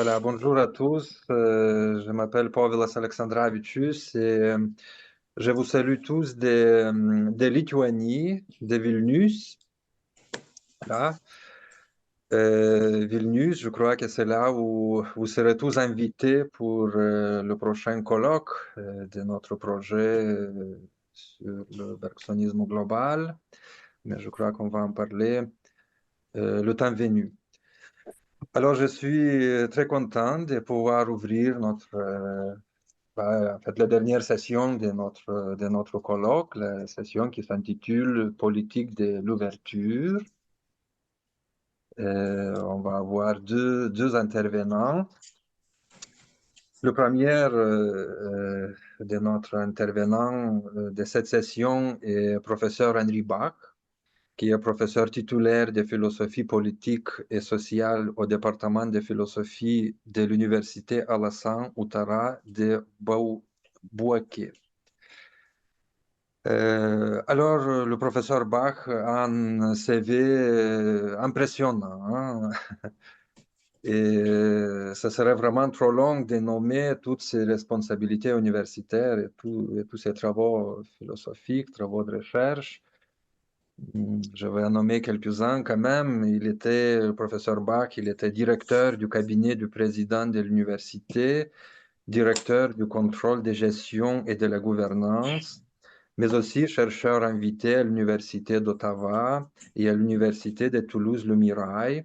Voilà, bonjour à tous. Je m'appelle Povilas Alexandravicius et je vous salue tous de Lituanie, de Vilnius. Voilà. Vilnius, je crois que c'est là où vous serez tous invités pour le prochain colloque de notre projet sur le bergsonisme global. Mais je crois qu'on va en parler le temps venu. Alors, je suis très content de pouvoir ouvrir en fait, la dernière session de notre colloque, la session qui s'intitule Politique de l'ouverture. On va avoir deux intervenants. Le premier de notre intervenant de cette session est professeur Henri Bach, qui est professeur titulaire de philosophie politique et sociale au département de philosophie de l'Université Alassane Ouattara de Bouaké. Alors, le professeur Bach a un CV impressionnant, hein. Et ça serait vraiment trop long de nommer toutes ses responsabilités universitaires et tous ses travaux philosophiques, travaux de recherche. Je vais en nommer quelques-uns quand même. Le professeur Bach, il était directeur du cabinet du président de l'université, directeur du contrôle de gestion et de la gouvernance, mais aussi chercheur invité à l'Université d'Ottawa et à l'Université de Toulouse-le-Mirail.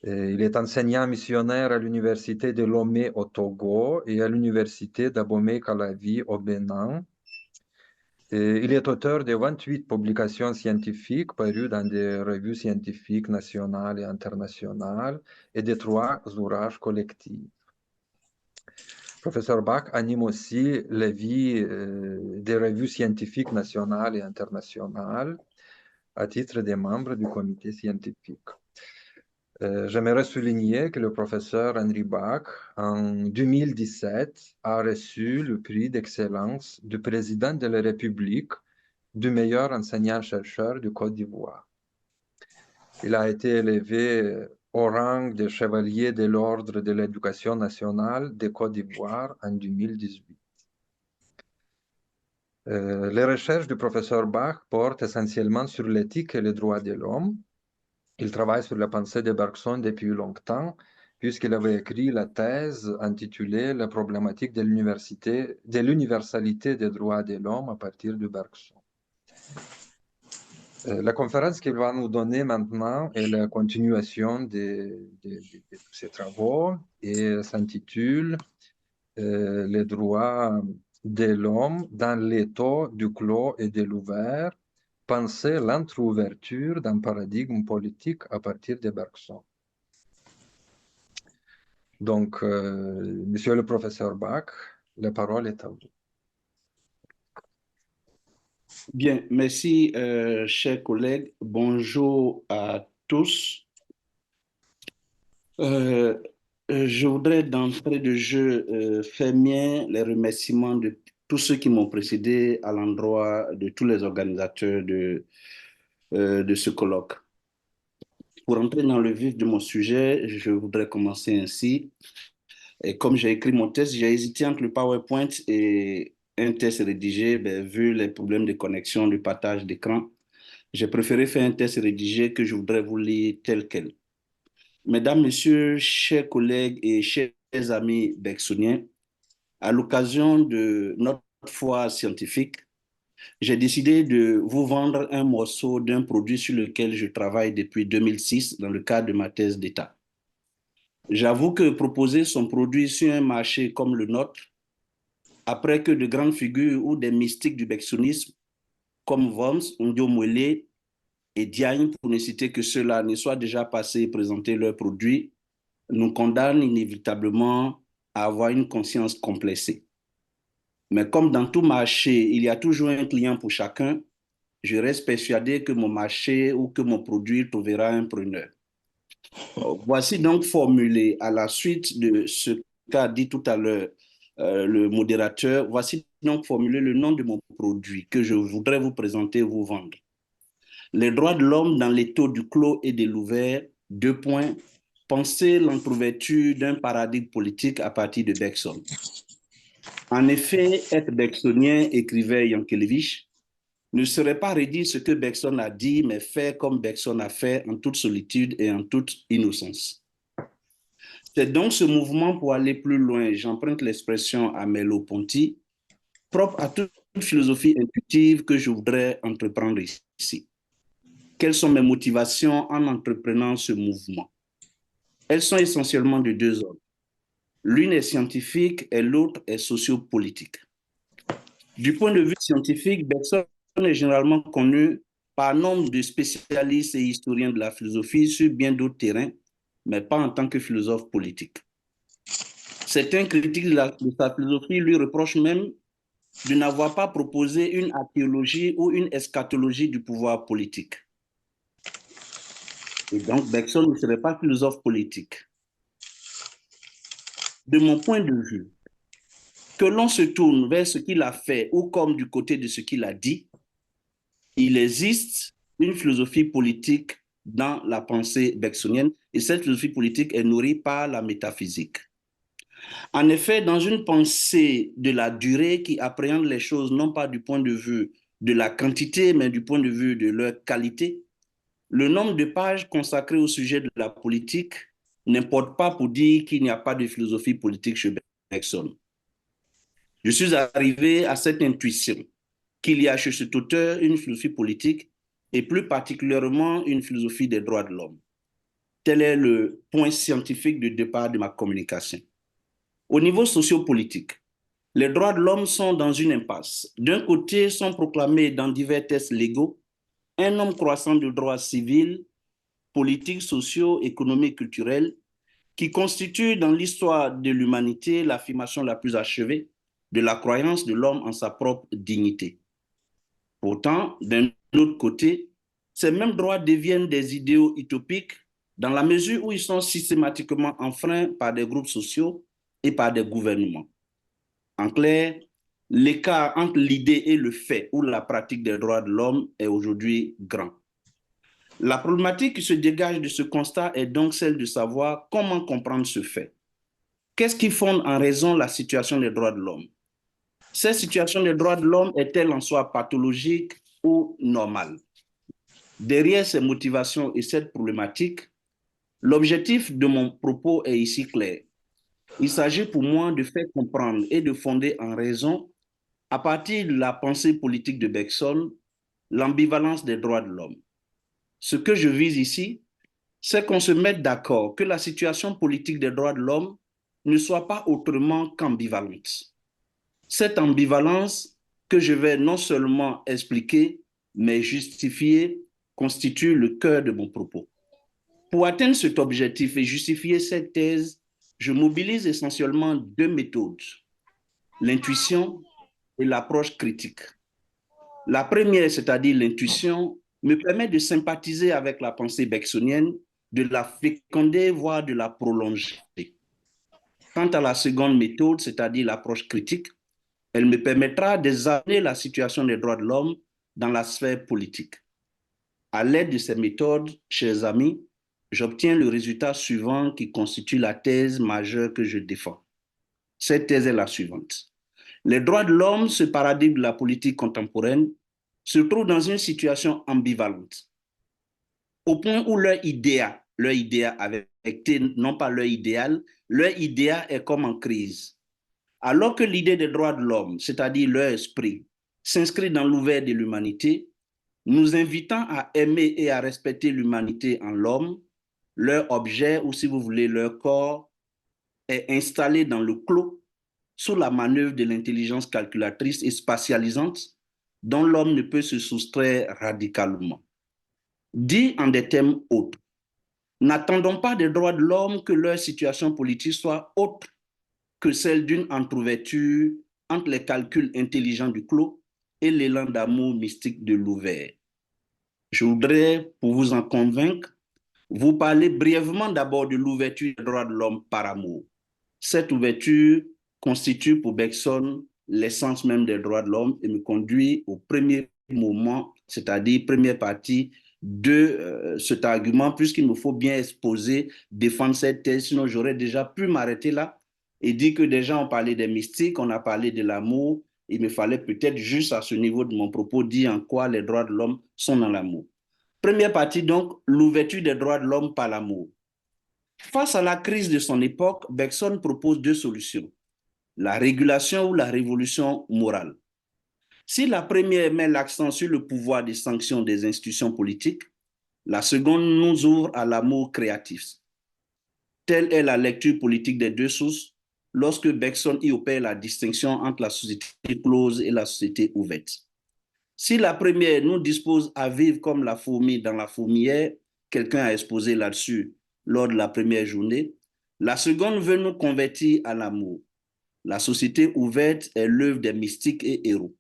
Il est enseignant missionnaire à l'Université de Lomé au Togo et à l'Université d'Abomey-Calavi au Bénin. Il est auteur de 28 publications scientifiques parues dans des revues scientifiques nationales et internationales et de 3 ouvrages collectifs. Professeur Bach anime aussi la vie des revues scientifiques nationales et internationales à titre de membre du comité scientifique. J'aimerais souligner que le professeur Henri Bach, en 2017, a reçu le prix d'excellence du président de la République du meilleur enseignant-chercheur du Côte d'Ivoire. Il a été élevé au rang de chevalier de l'Ordre de l'Éducation nationale de Côte d'Ivoire en 2018. Les recherches du professeur Bach portent essentiellement sur l'éthique et les droits de l'homme. Il travaille sur la pensée de Bergson depuis longtemps, puisqu'il avait écrit la thèse intitulée La problématique de l'universalité des droits de l'homme à partir de Bergson. La conférence qu'il va nous donner maintenant est la continuation de ses travaux et s'intitule Les droits de l'homme dans l'étau du clos et de l'ouvert, penser l'entre-ouverture d'un paradigme politique à partir de Bergson. Donc, monsieur le professeur Bach, la parole est à vous. Bien, merci, chers collègues. Bonjour à tous. Euh, je voudrais d'entrée de jeu faire mien les remerciements de tous ceux qui m'ont précédé à l'endroit de tous les organisateurs de ce colloque. Pour entrer dans le vif de mon sujet, je voudrais commencer ainsi. Et comme j'ai écrit mon texte, j'ai hésité entre le PowerPoint et un texte rédigé, vu les problèmes de connexion, de partage d'écran. J'ai préféré faire un texte rédigé que je voudrais vous lire tel quel. Mesdames, Messieurs, chers collègues et chers amis bergsoniens, à l'occasion de notre foire scientifique, j'ai décidé de vous vendre un morceau d'un produit sur lequel je travaille depuis 2006 dans le cadre de ma thèse d'État. J'avoue que proposer son produit sur un marché comme le nôtre, après que de grandes figures ou des mystiques du bergsonisme comme Worms, Ndiomwele et Diagne, pour ne citer que ceux-là, ne soient déjà passés et présenté leurs produits, nous condamne inévitablement à avoir une conscience complexée. Mais comme dans tout marché, il y a toujours un client pour chacun, je reste persuadé que mon marché ou que mon produit trouvera un preneur. Voici donc formulé à la suite de ce qu'a dit tout à l'heure le modérateur, voici donc formulé le nom de mon produit que je voudrais vous présenter et vous vendre. Les droits de l'homme dans les taux du clos et de l'ouvert, 2 points, penser l'entrouverture d'un paradigme politique à partir de Bergson. En effet, être bergsonien, écrivait Yankelevich, ne serait pas redire ce que Bergson a dit, mais faire comme Bergson a fait en toute solitude et en toute innocence. C'est donc ce mouvement pour aller plus loin, j'emprunte l'expression à Merleau-Ponty, propre à toute philosophie intuitive que je voudrais entreprendre ici. Quelles sont mes motivations en entreprenant ce mouvement? Elles sont essentiellement de deux ordres. L'une est scientifique et l'autre est sociopolitique. Du point de vue scientifique, Bergson est généralement connu par nombre de spécialistes et historiens de la philosophie sur bien d'autres terrains, mais pas en tant que philosophe politique. Certains critiques de sa philosophie lui reprochent même de n'avoir pas proposé une archéologie ou une eschatologie du pouvoir politique. Et donc, Bergson ne serait pas philosophe politique. De mon point de vue, que l'on se tourne vers ce qu'il a fait ou comme du côté de ce qu'il a dit, il existe une philosophie politique dans la pensée bergsonienne et cette philosophie politique est nourrie par la métaphysique. En effet, dans une pensée de la durée qui appréhende les choses non pas du point de vue de la quantité, mais du point de vue de leur qualité, le nombre de pages consacrées au sujet de la politique n'importe pas pour dire qu'il n'y a pas de philosophie politique chez Bergson. Je suis arrivé à cette intuition qu'il y a chez cet auteur une philosophie politique et plus particulièrement une philosophie des droits de l'homme. Tel est le point scientifique de départ de ma communication. Au niveau sociopolitique, les droits de l'homme sont dans une impasse. D'un côté, sont proclamés dans divers textes légaux un nombre croissant de droits civils, politiques, sociaux, économiques, culturels, qui constituent dans l'histoire de l'humanité l'affirmation la plus achevée de la croyance de l'homme en sa propre dignité. Pourtant, d'un autre côté, ces mêmes droits deviennent des idéaux utopiques dans la mesure où ils sont systématiquement enfreints par des groupes sociaux et par des gouvernements. En clair, l'écart entre l'idée et le fait ou la pratique des droits de l'homme est aujourd'hui grand. La problématique qui se dégage de ce constat est donc celle de savoir comment comprendre ce fait. Qu'est-ce qui fonde en raison la situation des droits de l'homme? Cette situation des droits de l'homme est-elle en soi pathologique ou normale? Derrière ces motivations et cette problématique, l'objectif de mon propos est ici clair. Il s'agit pour moi de faire comprendre et de fonder en raison, à partir de la pensée politique de Bergson, l'ambivalence des droits de l'homme. Ce que je vise ici, c'est qu'on se mette d'accord que la situation politique des droits de l'homme ne soit pas autrement qu'ambivalente. Cette ambivalence que je vais non seulement expliquer, mais justifier, constitue le cœur de mon propos. Pour atteindre cet objectif et justifier cette thèse, je mobilise essentiellement deux méthodes, l'intuition et l'approche critique. La première, c'est-à-dire l'intuition, me permet de sympathiser avec la pensée bergsonienne, de la féconder, voire de la prolonger. Quant à la seconde méthode, c'est-à-dire l'approche critique, elle me permettra d'examiner la situation des droits de l'homme dans la sphère politique. À l'aide de ces méthodes, chers amis, j'obtiens le résultat suivant qui constitue la thèse majeure que je défends. Cette thèse est la suivante. Les droits de l'homme, ce paradigme de la politique contemporaine, se trouvent dans une situation ambivalente, au point où leur idéa affecté, non pas leur idéal est comme en crise. Alors que l'idée des droits de l'homme, c'est-à-dire leur esprit, s'inscrit dans l'ouvert de l'humanité, nous invitant à aimer et à respecter l'humanité en l'homme, leur objet, ou si vous voulez, leur corps, est installé dans le clos sous la manœuvre de l'intelligence calculatrice et spatialisante dont l'homme ne peut se soustraire radicalement. Dit en des termes autres, n'attendons pas des droits de l'homme que leur situation politique soit autre que celle d'une entrouverture entre les calculs intelligents du clos et l'élan d'amour mystique de l'ouvert. Je voudrais, pour vous en convaincre, vous parler brièvement d'abord de l'ouverture des droits de l'homme par amour. Cette ouverture constitue pour Bergson l'essence même des droits de l'homme et me conduit au premier moment, c'est-à-dire première partie de cet argument, puisqu'il me faut bien exposer, défendre cette thèse, sinon j'aurais déjà pu m'arrêter là et dire que des gens ont parlé des mystiques, on a parlé de l'amour. Il me fallait peut-être juste à ce niveau de mon propos dire en quoi les droits de l'homme sont dans l'amour. Première partie donc, l'ouverture des droits de l'homme par l'amour. Face à la crise de son époque, Bergson propose deux solutions: la régulation ou la révolution morale. Si la première met l'accent sur le pouvoir des sanctions des institutions politiques, la seconde nous ouvre à l'amour créatif. Telle est la lecture politique des deux sources lorsque Bergson y opère la distinction entre la société close et la société ouverte. Si la première nous dispose à vivre comme la fourmi dans la fourmilière, quelqu'un a exposé là-dessus lors de la première journée, la seconde veut nous convertir à l'amour. La société ouverte est l'œuvre des mystiques et héros.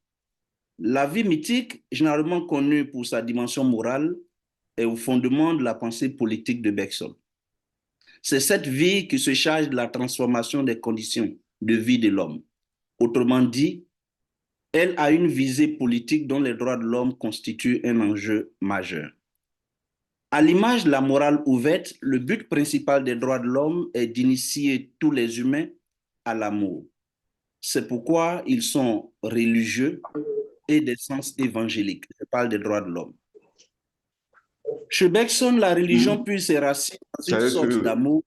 La vie mythique, généralement connue pour sa dimension morale, est au fondement de la pensée politique de Bergson. C'est cette vie qui se charge de la transformation des conditions de vie de l'homme. Autrement dit, elle a une visée politique dont les droits de l'homme constituent un enjeu majeur. À l'image de la morale ouverte, le but principal des droits de l'homme est d'initier tous les humains à l'amour. C'est pourquoi ils sont religieux et d'essence évangélique. Je parle des droits de l'homme. Chez Bergson, la religion puise ses racines dans une sorte d'amour.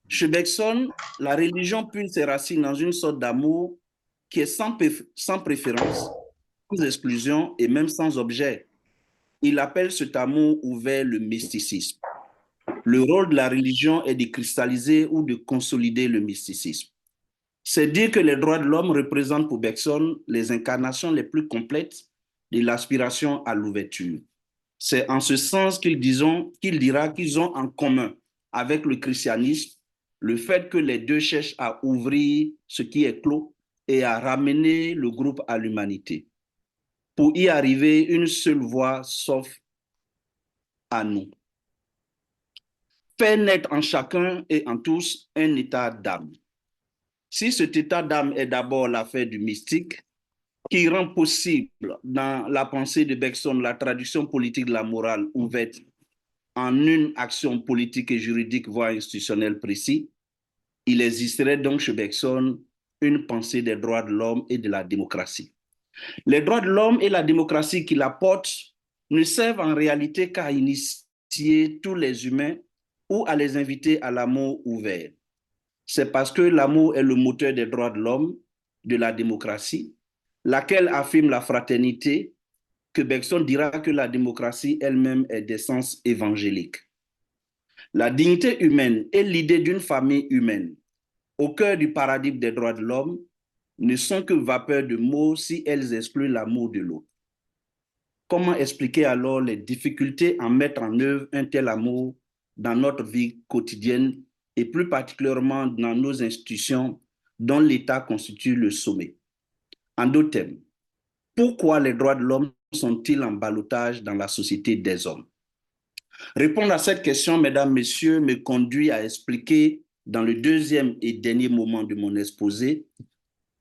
Chez Bergson, la religion puise ses racines dans une sorte d'amour qui est sans préférence, sans exclusion et même sans objet. Il appelle cet amour ouvert le mysticisme. Le rôle de la religion est de cristalliser ou de consolider le mysticisme. C'est dire que les droits de l'homme représentent pour Bergson les incarnations les plus complètes de l'aspiration à l'ouverture. C'est en ce sens qu'il dira qu'ils ont en commun avec le christianisme le fait que les deux cherchent à ouvrir ce qui est clos et à ramener le groupe à l'humanité. Pour y arriver, une seule voie s'offre à nous. Faire naître en chacun et en tous un état d'âme. Si cet état d'âme est d'abord l'affaire du mystique, qui rend possible dans la pensée de Bergson la traduction politique de la morale ouverte en une action politique et juridique, voire institutionnelle précise, il existerait donc chez Bergson une pensée des droits de l'homme et de la démocratie. Les droits de l'homme et la démocratie qu'il apporte ne servent en réalité qu'à initier tous les humains ou à les inviter à l'amour ouvert. C'est parce que l'amour est le moteur des droits de l'homme, de la démocratie, laquelle affirme la fraternité, que Bergson dira que la démocratie elle-même est d'essence évangélique. La dignité humaine et l'idée d'une famille humaine, au cœur du paradigme des droits de l'homme, ne sont que vapeur de mots si elles excluent l'amour de l'autre. Comment expliquer alors les difficultés à mettre en œuvre un tel amour dans notre vie quotidienne et plus particulièrement dans nos institutions dont l'État constitue le sommet? En d'autres termes, pourquoi les droits de l'homme sont-ils en ballottage dans la société des hommes? Répondre à cette question, mesdames, messieurs, me conduit à expliquer, dans le deuxième et dernier moment de mon exposé,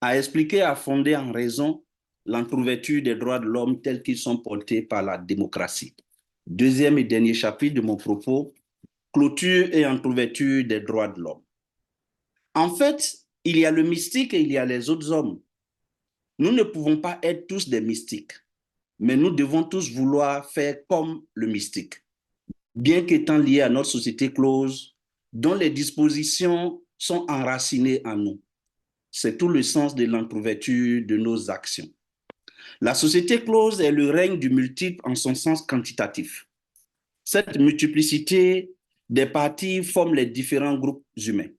à expliquer, à fonder en raison l'entrouverture des droits de l'homme tels qu'ils sont portés par la démocratie. Deuxième et dernier chapitre de mon propos, clôture et entrouverture des droits de l'homme. En fait, il y a le mystique et il y a les autres hommes. Nous ne pouvons pas être tous des mystiques, mais nous devons tous vouloir faire comme le mystique, bien qu'étant liés à notre société close, dont les dispositions sont enracinées en nous. C'est tout le sens de l'entrouverture de nos actions. La société close est le règne du multiple en son sens quantitatif. Cette multiplicité des parties forme les différents groupes humains.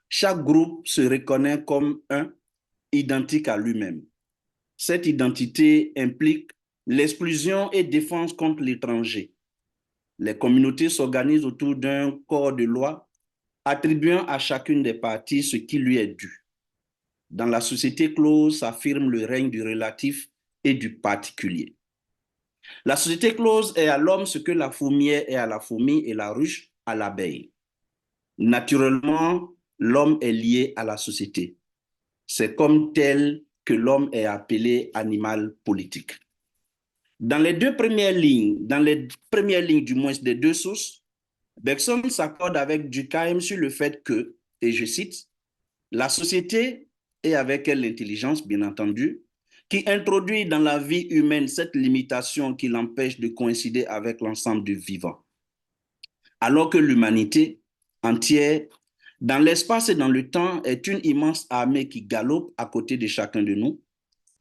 Chaque groupe se reconnaît comme un identique à lui-même. Cette identité implique l'exclusion et défense contre l'étranger. Les communautés s'organisent autour d'un corps de loi attribuant à chacune des parties ce qui lui est dû. Dans la société close s'affirme le règne du relatif et du particulier. La société close est à l'homme ce que la fourmière est à la fourmi et la ruche à l'abeille. Naturellement, l'homme est lié à la société. C'est comme tel que l'homme est appelé animal politique. Dans les premières lignes du moins des deux sources, Bergson s'accorde avec Durkheim sur le fait que, et je cite, la société, et avec elle l'intelligence, bien entendu, qui introduit dans la vie humaine cette limitation qui l'empêche de coïncider avec l'ensemble du vivant. Alors que l'humanité entière, dans l'espace et dans le temps, est une immense armée qui galope à côté de chacun de nous,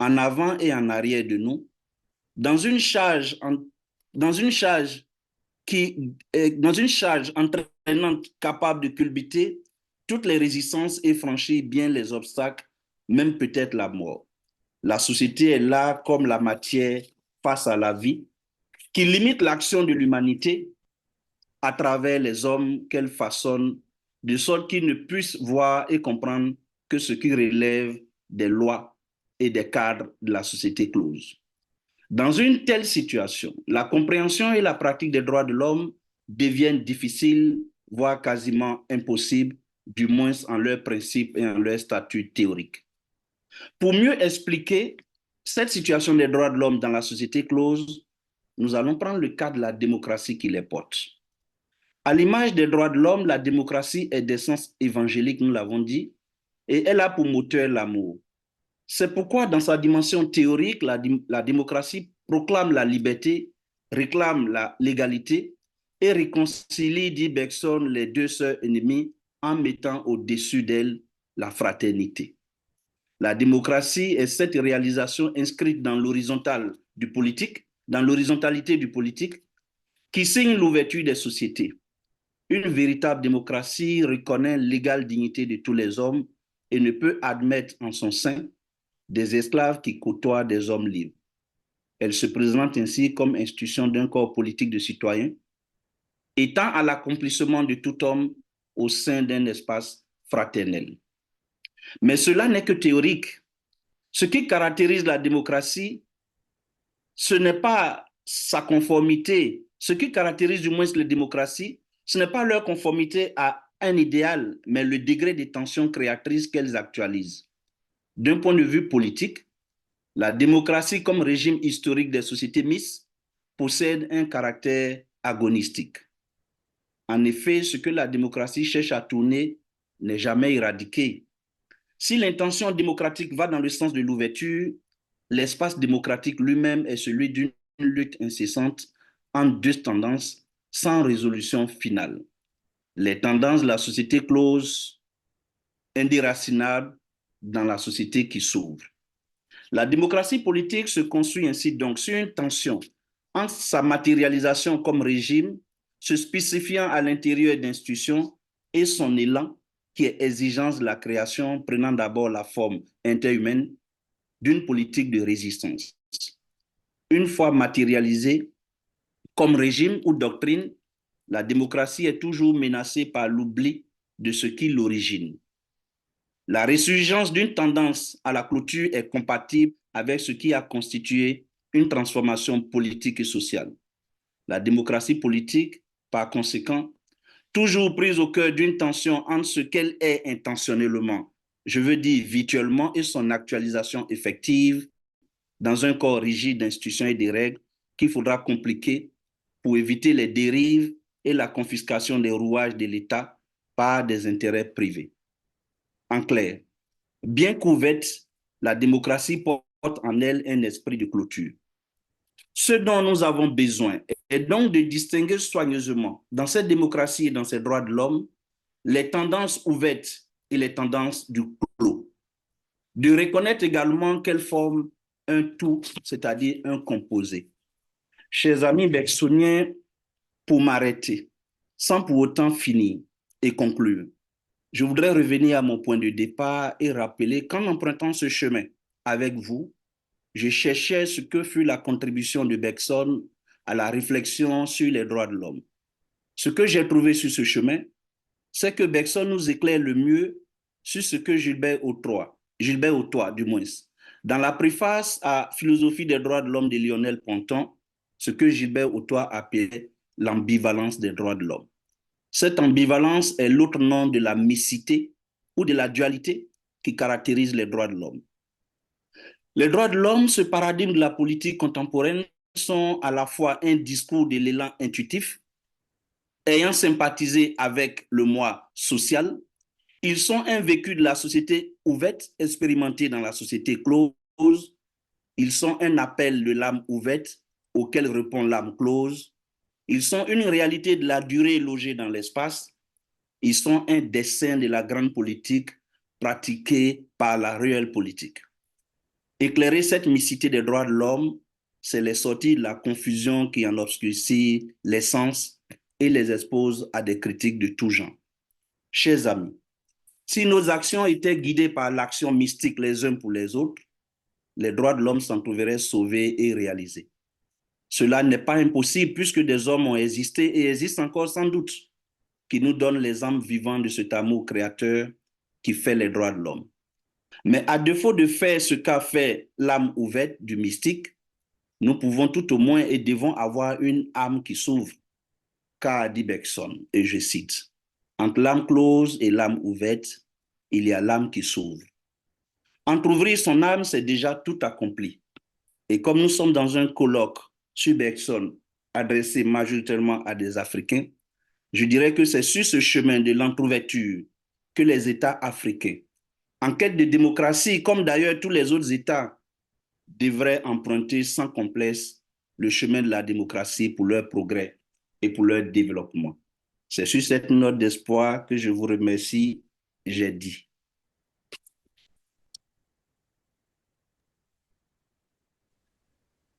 en avant et en arrière de nous, dans une charge, dans une charge dans une charge entraînante capable de culbuter toutes les résistances et franchir bien les obstacles, même peut-être la mort. La société est là comme la matière face à la vie, qui limite l'action de l'humanité à travers les hommes qu'elle façonne, de sorte qu'ils ne puissent voir et comprendre que ce qui relève des lois et des cadres de la société close. Dans une telle situation, la compréhension et la pratique des droits de l'homme deviennent difficiles, voire quasiment impossibles, du moins en leurs principes et en leur statut théorique. Pour mieux expliquer cette situation des droits de l'homme dans la société close, nous allons prendre le cas de la démocratie qui les porte. À l'image des droits de l'homme, la démocratie est d'essence évangélique, nous l'avons dit, et elle a pour moteur l'amour. C'est pourquoi, dans sa dimension théorique, la démocratie proclame la liberté, réclame la légalité et réconcilie, dit Bergson, les deux sœurs ennemies en mettant au-dessus d'elle la fraternité. La démocratie est cette réalisation inscrite dans l'horizontale du politique, dans l'horizontalité du politique, qui signe l'ouverture des sociétés. Une véritable démocratie reconnaît l'égale dignité de tous les hommes et ne peut admettre en son sein des esclaves qui côtoient des hommes libres. Elle se présente ainsi comme institution d'un corps politique de citoyens, étant à l'accomplissement de tout homme au sein d'un espace fraternel. Mais cela n'est que théorique. Ce qui caractérise la démocratie, ce n'est pas sa conformité. Ce qui caractérise du moins les démocraties, ce n'est pas leur conformité à un idéal, mais le degré de tension créatrice qu'elles actualisent. D'un point de vue politique, la démocratie comme régime historique des sociétés mixtes possède un caractère agonistique. En effet, ce que la démocratie cherche à tourner n'est jamais éradiqué. Si l'intention démocratique va dans le sens de l'ouverture, l'espace démocratique lui-même est celui d'une lutte incessante entre deux tendances sans résolution finale. Les tendances de la société close, indéracinables dans la société qui s'ouvre. La démocratie politique se construit ainsi donc sur une tension entre sa matérialisation comme régime, se spécifiant à l'intérieur d'institutions, et son élan, qui est exigence de la création, prenant d'abord la forme interhumaine d'une politique de résistance. Une fois matérialisée comme régime ou doctrine, la démocratie est toujours menacée par l'oubli de ce qui l'origine. La résurgence d'une tendance à la clôture est compatible avec ce qui a constitué une transformation politique et sociale. La démocratie politique, par conséquent, toujours prise au cœur d'une tension entre ce qu'elle est intentionnellement, je veux dire virtuellement, et son actualisation effective dans un corps rigide d'institutions et de règles qu'il faudra compliquer pour éviter les dérives et la confiscation des rouages de l'État par des intérêts privés. En clair, bien qu'ouverte, la démocratie porte en elle un esprit de clôture. Ce dont nous avons besoin est donc de distinguer soigneusement dans cette démocratie et dans ces droits de l'homme les tendances ouvertes et les tendances du clos. De reconnaître également qu'elles forment un tout, c'est-à-dire un composé. Chers amis bergsoniens, pour m'arrêter, sans pour autant finir et conclure, je voudrais revenir à mon point de départ et rappeler qu'en empruntant ce chemin avec vous, je cherchais ce que fut la contribution de Bergson à la réflexion sur les droits de l'homme. Ce que j'ai trouvé sur ce chemin, c'est que Bergson nous éclaire le mieux sur ce que Gilbert Autois, du moins, dans la préface à Philosophie des droits de l'homme de Lionel Ponton, ce que Gilbert Autois appelait l'ambivalence des droits de l'homme. Cette ambivalence est l'autre nom de la mixité ou de la dualité qui caractérise les droits de l'homme. Les droits de l'homme, ce paradigme de la politique contemporaine, sont à la fois un discours de l'élan intuitif, ayant sympathisé avec le moi social. Ils sont un vécu de la société ouverte, expérimenté dans la société close. Ils sont un appel de l'âme ouverte auquel répond l'âme close. Ils sont une réalité de la durée logée dans l'espace. Ils sont un dessin de la grande politique pratiquée par la réelle politique. Éclairer cette mixité des droits de l'homme, c'est les sortir de la confusion qui en obscurcit l'essence et les expose à des critiques de tout genre. Chers amis, si nos actions étaient guidées par l'action mystique les uns pour les autres, les droits de l'homme s'en trouveraient sauvés et réalisés. Cela n'est pas impossible puisque des hommes ont existé et existent encore sans doute, qui nous donnent les âmes vivantes de cet amour créateur qui fait les droits de l'homme. Mais à défaut de faire ce qu'a fait l'âme ouverte du mystique, nous pouvons tout au moins et devons avoir une âme qui s'ouvre. Car, dit Bergson, et je cite, « Entre l'âme close et l'âme ouverte, il y a l'âme qui s'ouvre. » Entrouvrir son âme, c'est déjà tout accompli. Et comme nous sommes dans un colloque sur Bergson adressé majoritairement à des Africains, je dirais que c'est sur ce chemin de l'entrouverture que les États africains, en quête de démocratie, comme d'ailleurs tous les autres États, devraient emprunter sans complexe le chemin de la démocratie pour leur progrès et pour leur développement. C'est sur cette note d'espoir que je vous remercie. J'ai dit.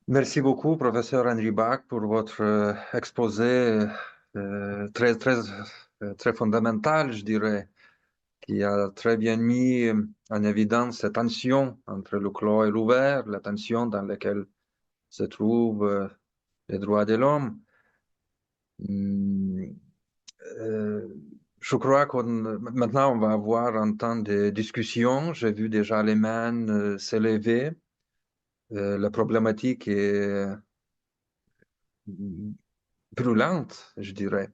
Merci beaucoup, professeur Henry Bach, pour votre exposé très fondamental, je dirais, qui a très bien mis en évidence cette tension entre le clos et l'ouvert, la tension dans laquelle se trouvent les droits de l'homme. Je crois que maintenant on va avoir un temps de discussion. J'ai vu déjà les mains s'élever. La problématique est brûlante, je dirais.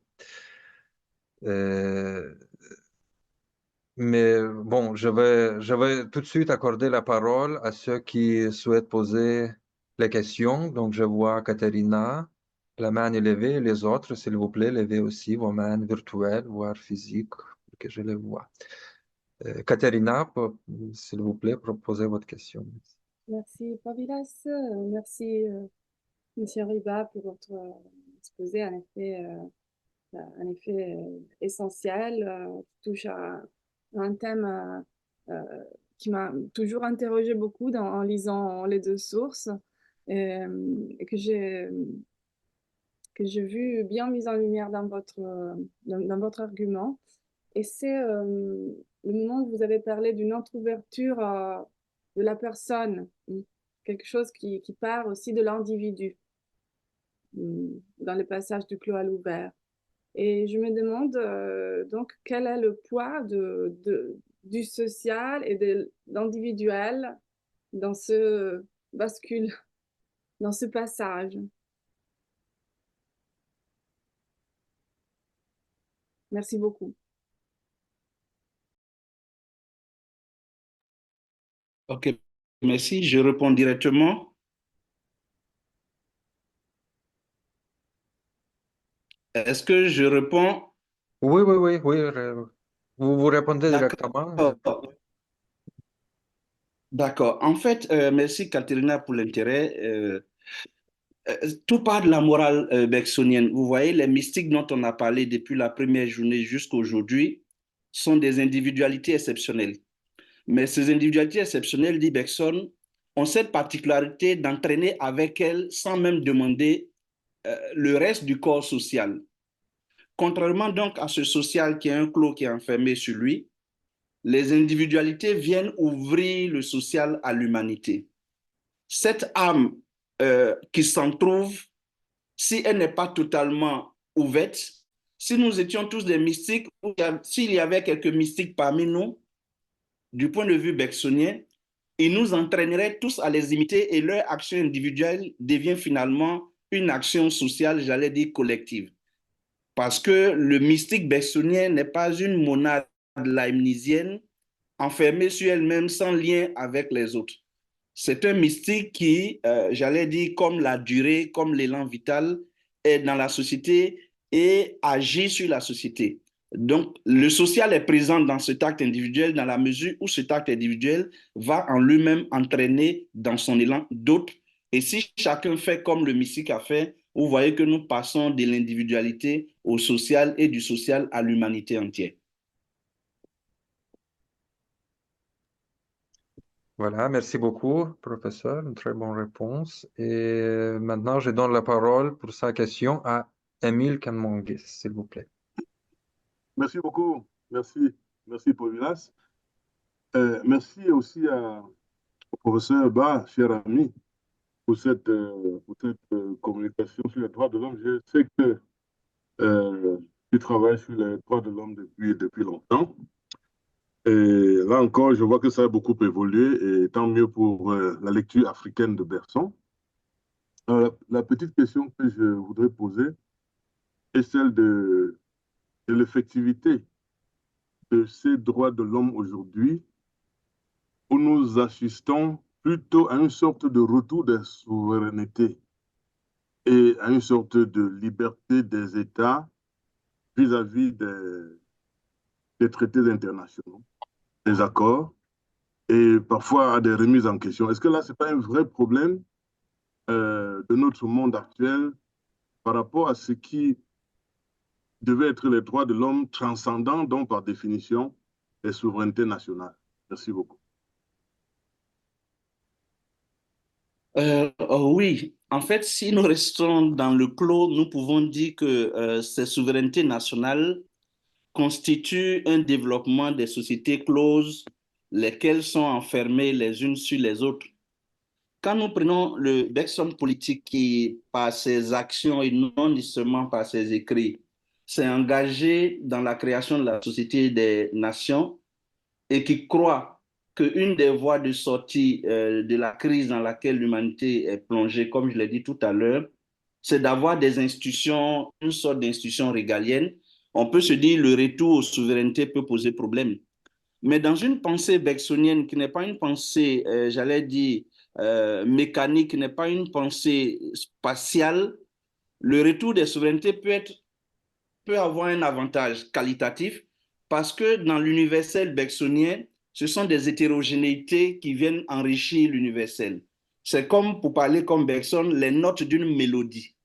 Mais bon, je vais tout de suite accorder la parole à ceux qui souhaitent poser les questions. Donc, je vois Katerina, la main est levée, et les autres, s'il vous plaît, levez aussi vos mains virtuelles, voire physiques, pour que je les vois. Katerina, s'il vous plaît, proposez votre question. Merci, Pavilas. Merci, Monsieur Riba, pour votre exposé. En effet essentiel, qui touche à un thème qui m'a toujours interrogé beaucoup en lisant les deux sources et que j'ai vu bien mis en lumière dans votre argument. Et c'est le moment où vous avez parlé d'une entroouverture de la personne, quelque chose qui part aussi de l'individu dans le passage du clos à l'ouvert. Et je me demande donc quel est le poids du social et de l'individuel dans ce bascule, dans ce passage. Merci beaucoup. OK, merci. Je réponds directement. Est-ce que je réponds? Oui, vous répondez directement. D'accord. D'accord. En fait, merci Catherine pour l'intérêt. Tout part de la morale bergsonienne. Vous voyez, les mystiques dont on a parlé depuis la première journée jusqu'à aujourd'hui sont des individualités exceptionnelles. Mais ces individualités exceptionnelles, dit Bergson, ont cette particularité d'entraîner avec elles, sans même demander, le reste du corps social. Contrairement donc à ce social qui est un clos qui est enfermé sur lui, les individualités viennent ouvrir le social à l'humanité. Cette âme qui s'en trouve, si elle n'est pas totalement ouverte, si nous étions tous des mystiques, ou s'il y avait quelques mystiques parmi nous, du point de vue bergsonien, ils nous entraîneraient tous à les imiter et leur action individuelle devient finalement une action sociale, j'allais dire collective. Parce que le mystique bergsonien n'est pas une monade leibnizienne enfermée sur elle-même sans lien avec les autres. C'est un mystique qui, j'allais dire, comme la durée, comme l'élan vital, est dans la société et agit sur la société. Donc, le social est présent dans cet acte individuel dans la mesure où cet acte individuel va en lui-même entraîner dans son élan d'autres. Et si chacun fait comme le mystique a fait, vous voyez que nous passons de l'individualité au social et du social à l'humanité entière. Voilà, merci beaucoup, professeur. Une très bonne réponse. Et maintenant, je donne la parole pour sa question à Émile Kanmongis, s'il vous plaît. Merci beaucoup. Merci. Merci, Paulinas. Merci aussi au professeur Ba, cher ami, pour cette communication sur les droits de l'homme. Je sais que tu travailles sur les droits de l'homme depuis longtemps. Et là encore, je vois que ça a beaucoup évolué, et tant mieux pour la lecture africaine de Bergson. La petite question que je voudrais poser est celle de l'effectivité de ces droits de l'homme aujourd'hui, où nous assistons plutôt à une sorte de retour des souverainetés et à une sorte de liberté des États vis-à-vis des traités internationaux, des accords, et parfois à des remises en question. Est-ce que là, ce n'est pas un vrai problème de notre monde actuel par rapport à ce qui devait être les droits de l'homme transcendant, donc par définition, les souverainetés nationales? Merci beaucoup. Oui, en fait, si nous restons dans le clos, nous pouvons dire que ces souverainetés nationales constituent un développement des sociétés closes, lesquelles sont enfermées les unes sur les autres. Quand nous prenons le Bergson politique qui, par ses actions et non nécessairement par ses écrits, s'est engagé dans la création de la Société des Nations et qui croit qu'une des voies de sortie de la crise dans laquelle l'humanité est plongée, comme je l'ai dit tout à l'heure, c'est d'avoir des institutions, une sorte d'institution régalienne. On peut se dire le retour aux souverainetés peut poser problème. Mais dans une pensée bergsonienne qui n'est pas une pensée, j'allais dire, mécanique, qui n'est pas une pensée spatiale, le retour des souverainetés peut avoir un avantage qualitatif parce que dans l'universel bergsonien, ce sont des hétérogénéités qui viennent enrichir l'universel. C'est comme, pour parler comme Bergson, les notes d'une mélodie.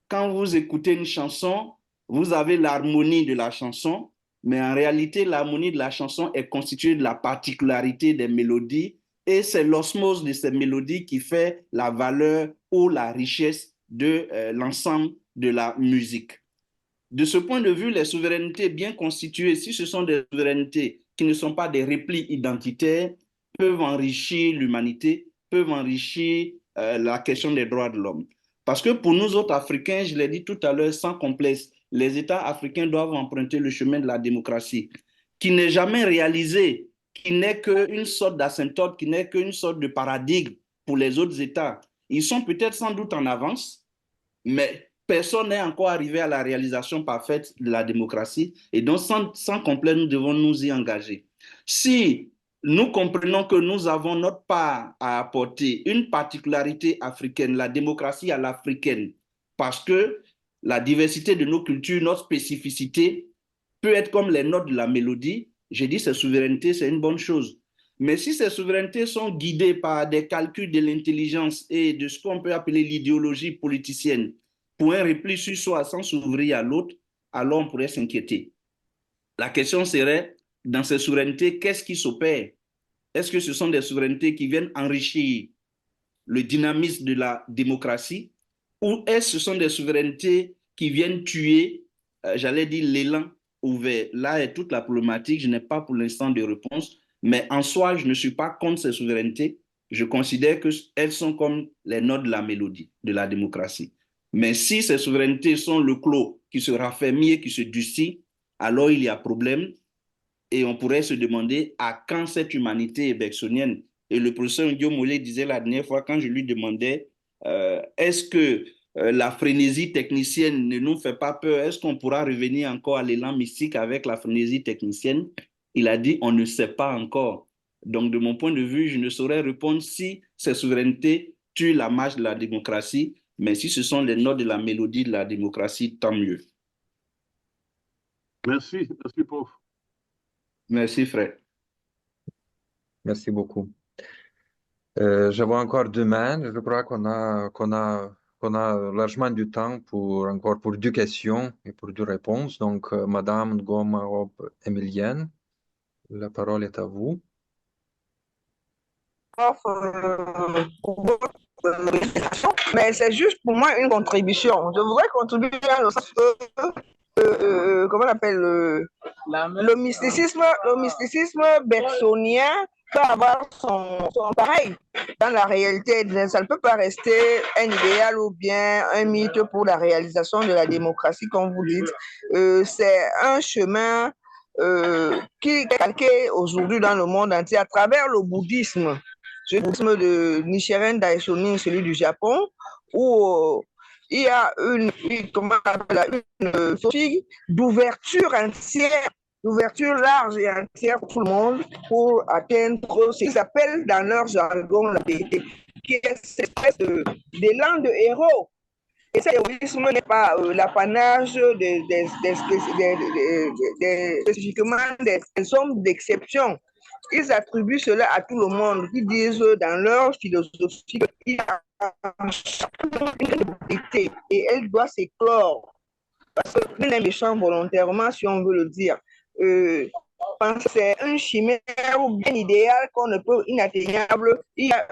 Quand vous écoutez une chanson, vous avez l'harmonie de la chanson, mais en réalité, l'harmonie de la chanson est constituée de la particularité des mélodies et c'est l'osmose de ces mélodies qui fait la valeur ou la richesse de l'ensemble de la musique. De ce point de vue, les souverainetés bien constituées, si ce sont des souverainetés qui ne sont pas des replis identitaires, peuvent enrichir l'humanité, peuvent enrichir la question des droits de l'homme. Parce que pour nous autres Africains, je l'ai dit tout à l'heure, sans complexe, les États africains doivent emprunter le chemin de la démocratie, qui n'est jamais réalisé, qui n'est qu'une sorte d'asymptote, qui n'est qu'une sorte de paradigme pour les autres États. Ils sont peut-être sans doute en avance, mais personne n'est encore arrivé à la réalisation parfaite de la démocratie. Et donc, sans complet, nous devons nous y engager. Si nous comprenons que nous avons notre part à apporter, une particularité africaine, la démocratie à l'africaine, parce que la diversité de nos cultures, notre spécificité, peut être comme les notes de la mélodie, j'ai dit cette souveraineté, c'est une bonne chose. Mais si ces souverainetés sont guidées par des calculs de l'intelligence et de ce qu'on peut appeler l'idéologie politicienne, pour un repli sur soi sans s'ouvrir à l'autre, alors on pourrait s'inquiéter. La question serait, dans ces souverainetés, qu'est-ce qui s'opère? Est-ce que ce sont des souverainetés qui viennent enrichir le dynamisme de la démocratie ou est-ce que ce sont des souverainetés qui viennent tuer, j'allais dire, l'élan ouvert? Là est toute la problématique. Je n'ai pas pour l'instant de réponse, mais en soi, je ne suis pas contre ces souverainetés. Je considère qu'elles sont comme les notes de la mélodie de la démocratie. Mais si ces souverainetés sont le clos qui se raffermit et qui se durcit, alors il y a problème et on pourrait se demander à quand cette humanité est bergsonienne. Et le professeur Ndio Molé disait la dernière fois, quand je lui demandais est-ce que la frénésie technicienne ne nous fait pas peur? Est-ce qu'on pourra revenir encore à l'élan mystique avec la frénésie technicienne? Il a dit on ne sait pas encore. Donc, de mon point de vue, je ne saurais répondre si cette souveraineté tue la marche de la démocratie, mais si ce sont les notes de la mélodie de la démocratie, tant mieux. Merci, merci, prof. Merci, frère. Merci beaucoup. Je vois encore deux mains. Je crois qu'on a largement du temps encore pour deux questions et pour deux réponses. Donc, Madame Goma-Emilienne, la parole est à vous. Pour votre mais c'est juste pour moi une contribution. Je voudrais contribuer dans le sens que, comment on appelle, le mysticisme bergsonien peut avoir son pareil dans la réalité. Ça ne peut pas rester un idéal ou bien un mythe pour la réalisation de la démocratie, comme vous dites. C'est un chemin qui est calqué aujourd'hui dans le monde entier à travers le bouddhisme. Le bouddhisme de Nichiren Daishonin, celui du Japon, où il y a une philosophie d'ouverture entière, d'ouverture large et entière pour tout le monde pour atteindre ce qu'ils appellent dans leur jargon la vérité, qui est cette espèce d'élan de héros. Et cet héroïsme n'est pas l'apanage spécifiquement des hommes d'exception. Ils attribuent cela à tout le monde. Ils disent dans leur philosophie qu'il y a une vérité et elle doit s'éclore. Parce que rien n'est méchant volontairement, si on veut le dire. C'est une chimère ou bien idéal qu'on ne peut, inatteignable. Il y a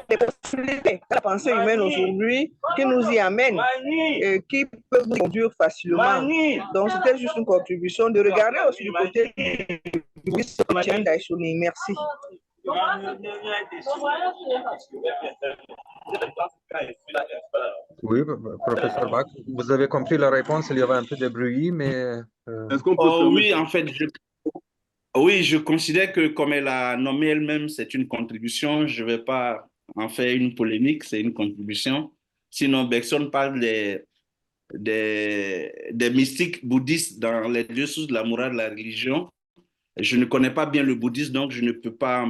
des possibilités de la pensée humaine aujourd'hui qui nous y amènent, qui peuvent nous conduire facilement. Donc, c'était juste une contribution de regarder aussi du côté du Nichiren Daishonin. Merci. Oui, professeur Bach, vous avez compris la réponse, il y avait un peu de bruit, mais... Est-ce qu'on peut Oui, en fait, je considère que comme elle a nommé elle-même, c'est une contribution. Je ne vais pas en faire une polémique, c'est une contribution. Sinon, Bergson parle des mystiques bouddhistes dans les deux sources de la morale de la religion. Je ne connais pas bien le bouddhisme, donc je ne peux pas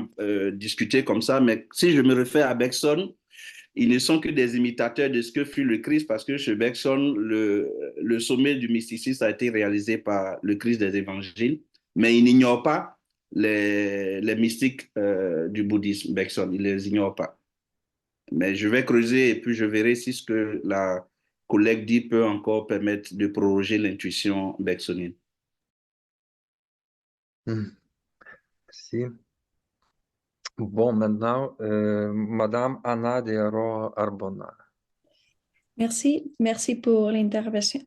discuter comme ça. Mais si je me réfère à Bergson, ils ne sont que des imitateurs de ce que fut le Christ, parce que chez Bergson, le sommet du mysticisme a été réalisé par le Christ des évangiles, mais il n'ignore pas les mystiques du bouddhisme, Bergson, il ne les ignore pas. Mais je vais creuser et puis je verrai si ce que la collègue dit peut encore permettre de proroger l'intuition bergsonienne. Merci. Bon, maintenant, Madame Anna de Arbona. Merci pour l'intervention.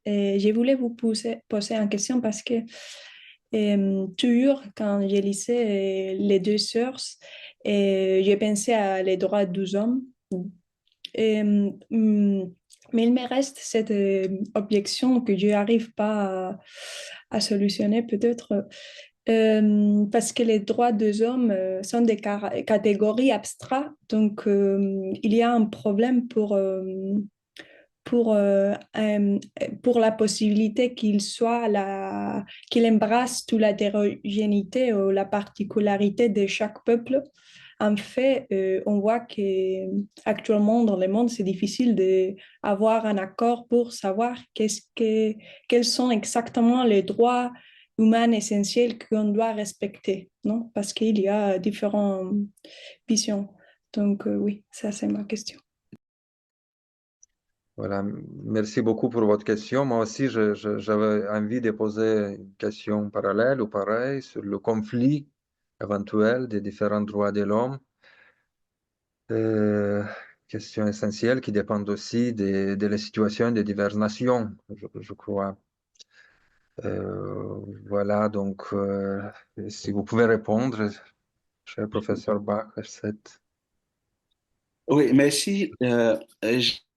Je voulais vous poser une question parce que toujours quand je lisais les deux sœurs, je pensais à les droits des hommes. Mais il me reste cette objection que je n'arrive pas à solutionner peut-être parce que les droits des hommes sont des catégories abstraites. Donc, il y a un problème pour la possibilité qu'il embrasse toute l'hétérogénéité ou la particularité de chaque peuple. En fait, on voit qu'actuellement dans le monde, c'est difficile d'avoir un accord pour savoir quels sont exactement les droits humains essentiels qu'on doit respecter, non? Parce qu'il y a différentes visions. Donc, oui, ça, c'est ma question. Voilà, merci beaucoup pour votre question. Moi aussi, j'avais envie de poser une question parallèle ou pareille sur le conflit éventuel des différents droits de l'homme. Question essentielle qui dépend aussi de la situation des diverses nations, je crois. Voilà, donc, si vous pouvez répondre, cher professeur Bach, à cette... Oui, merci.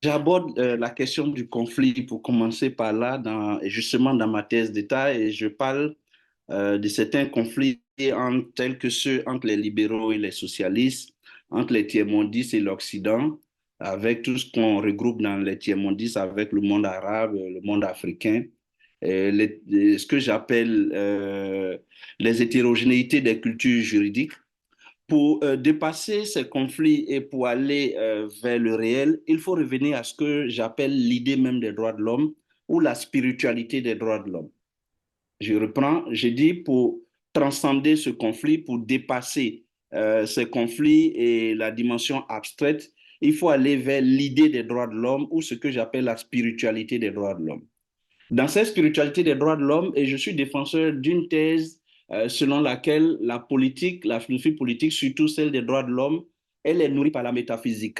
J'aborde la question du conflit pour commencer par là, justement dans ma thèse d'État, et je parle de certains conflits tels que ceux entre les libéraux et les socialistes, entre les tiers-mondistes et l'Occident, avec tout ce qu'on regroupe dans les tiers-mondistes, avec le monde arabe, le monde africain. ce que j'appelle les hétérogénéités des cultures juridiques. Pour dépasser ces conflits et pour aller vers le réel, il faut revenir à ce que j'appelle l'idée même des droits de l'homme ou la spiritualité des droits de l'homme. Je reprends, j'ai dit pour transcender ce conflit, pour dépasser ces conflits et la dimension abstraite, il faut aller vers l'idée des droits de l'homme ou ce que j'appelle la spiritualité des droits de l'homme. Dans cette spiritualité des droits de l'homme, et je suis défenseur d'une thèse selon laquelle la politique, la philosophie politique, surtout celle des droits de l'homme, elle est nourrie par la métaphysique.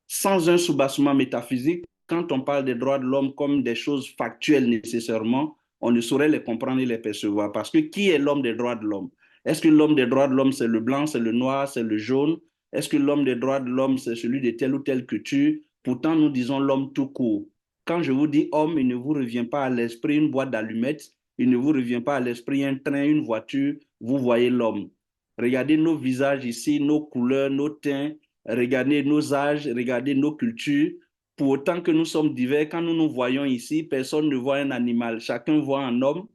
Sans un soubassement métaphysique, quand on parle des droits de l'homme comme des choses factuelles nécessairement, on ne saurait les comprendre et les percevoir. Parce que qui est l'homme des droits de l'homme? Est-ce que l'homme des droits de l'homme, c'est le blanc, c'est le noir, c'est le jaune? Est-ce que l'homme des droits de l'homme, c'est celui de telle ou telle culture? Pourtant, nous disons l'homme tout court. Quand je vous dis homme, il ne vous revient pas à l'esprit une boîte d'allumettes, il ne vous revient pas à l'esprit un train, une voiture, vous voyez l'homme. Regardez nos visages ici, nos couleurs, nos teints, regardez nos âges, regardez nos cultures. Pour autant que nous sommes divers, quand nous nous voyons ici, personne ne voit un animal. Chacun voit un homme,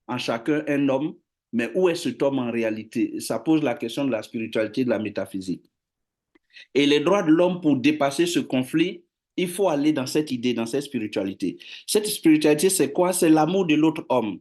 en chacun un homme. Mais où est cet homme en réalité? Ça pose la question de la spiritualité, de la métaphysique. Et les droits de l'homme, pour dépasser ce conflit, il faut aller dans cette idée, dans cette spiritualité. Cette spiritualité, c'est quoi? C'est l'amour de l'autre homme.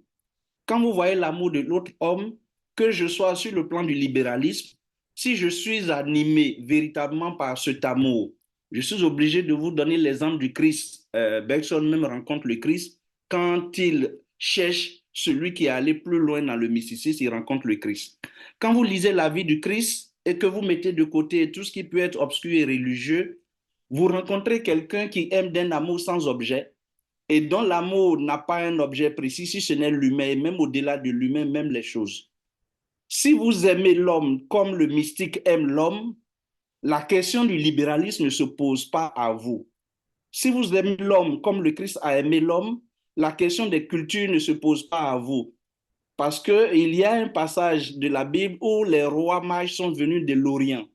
Quand vous voyez l'amour de l'autre homme, que je sois sur le plan du libéralisme, si je suis animé véritablement par cet amour, je suis obligé de vous donner l'exemple du Christ. Bergson même rencontre le Christ. Quand il cherche celui qui est allé plus loin dans le mysticisme, il rencontre le Christ. Quand vous lisez la vie du Christ et que vous mettez de côté tout ce qui peut être obscur et religieux, vous rencontrez quelqu'un qui aime d'un amour sans objet et dont l'amour n'a pas un objet précis, si ce n'est l'humain, et même au-delà de l'humain, même les choses. Si vous aimez l'homme comme le mystique aime l'homme, la question du libéralisme ne se pose pas à vous. Si vous aimez l'homme comme le Christ a aimé l'homme, la question des cultures ne se pose pas à vous. Parce qu'il y a un passage de la Bible où les rois mages sont venus de l'Orient.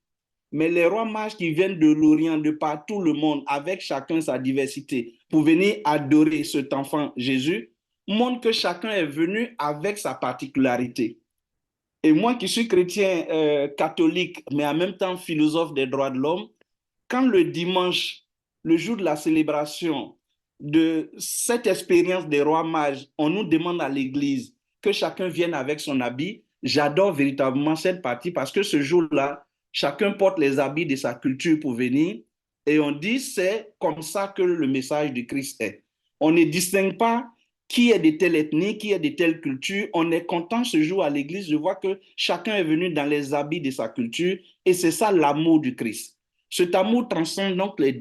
Mais les rois mages qui viennent de l'Orient, de partout le monde, avec chacun sa diversité, pour venir adorer cet enfant Jésus, montrent que chacun est venu avec sa particularité. Et moi qui suis chrétien catholique, mais en même temps philosophe des droits de l'homme, quand le dimanche, le jour de la célébration de cette expérience des rois mages, on nous demande à l'église que chacun vienne avec son habit, j'adore véritablement cette partie parce que ce jour-là, chacun porte les habits de sa culture pour venir et on dit c'est comme ça que le message du Christ est. On ne distingue pas qui est de telle ethnie, qui est de telle culture. On est content ce jour à l'église de voir que chacun est venu dans les habits de sa culture et c'est ça l'amour du Christ. Cet amour transcende donc les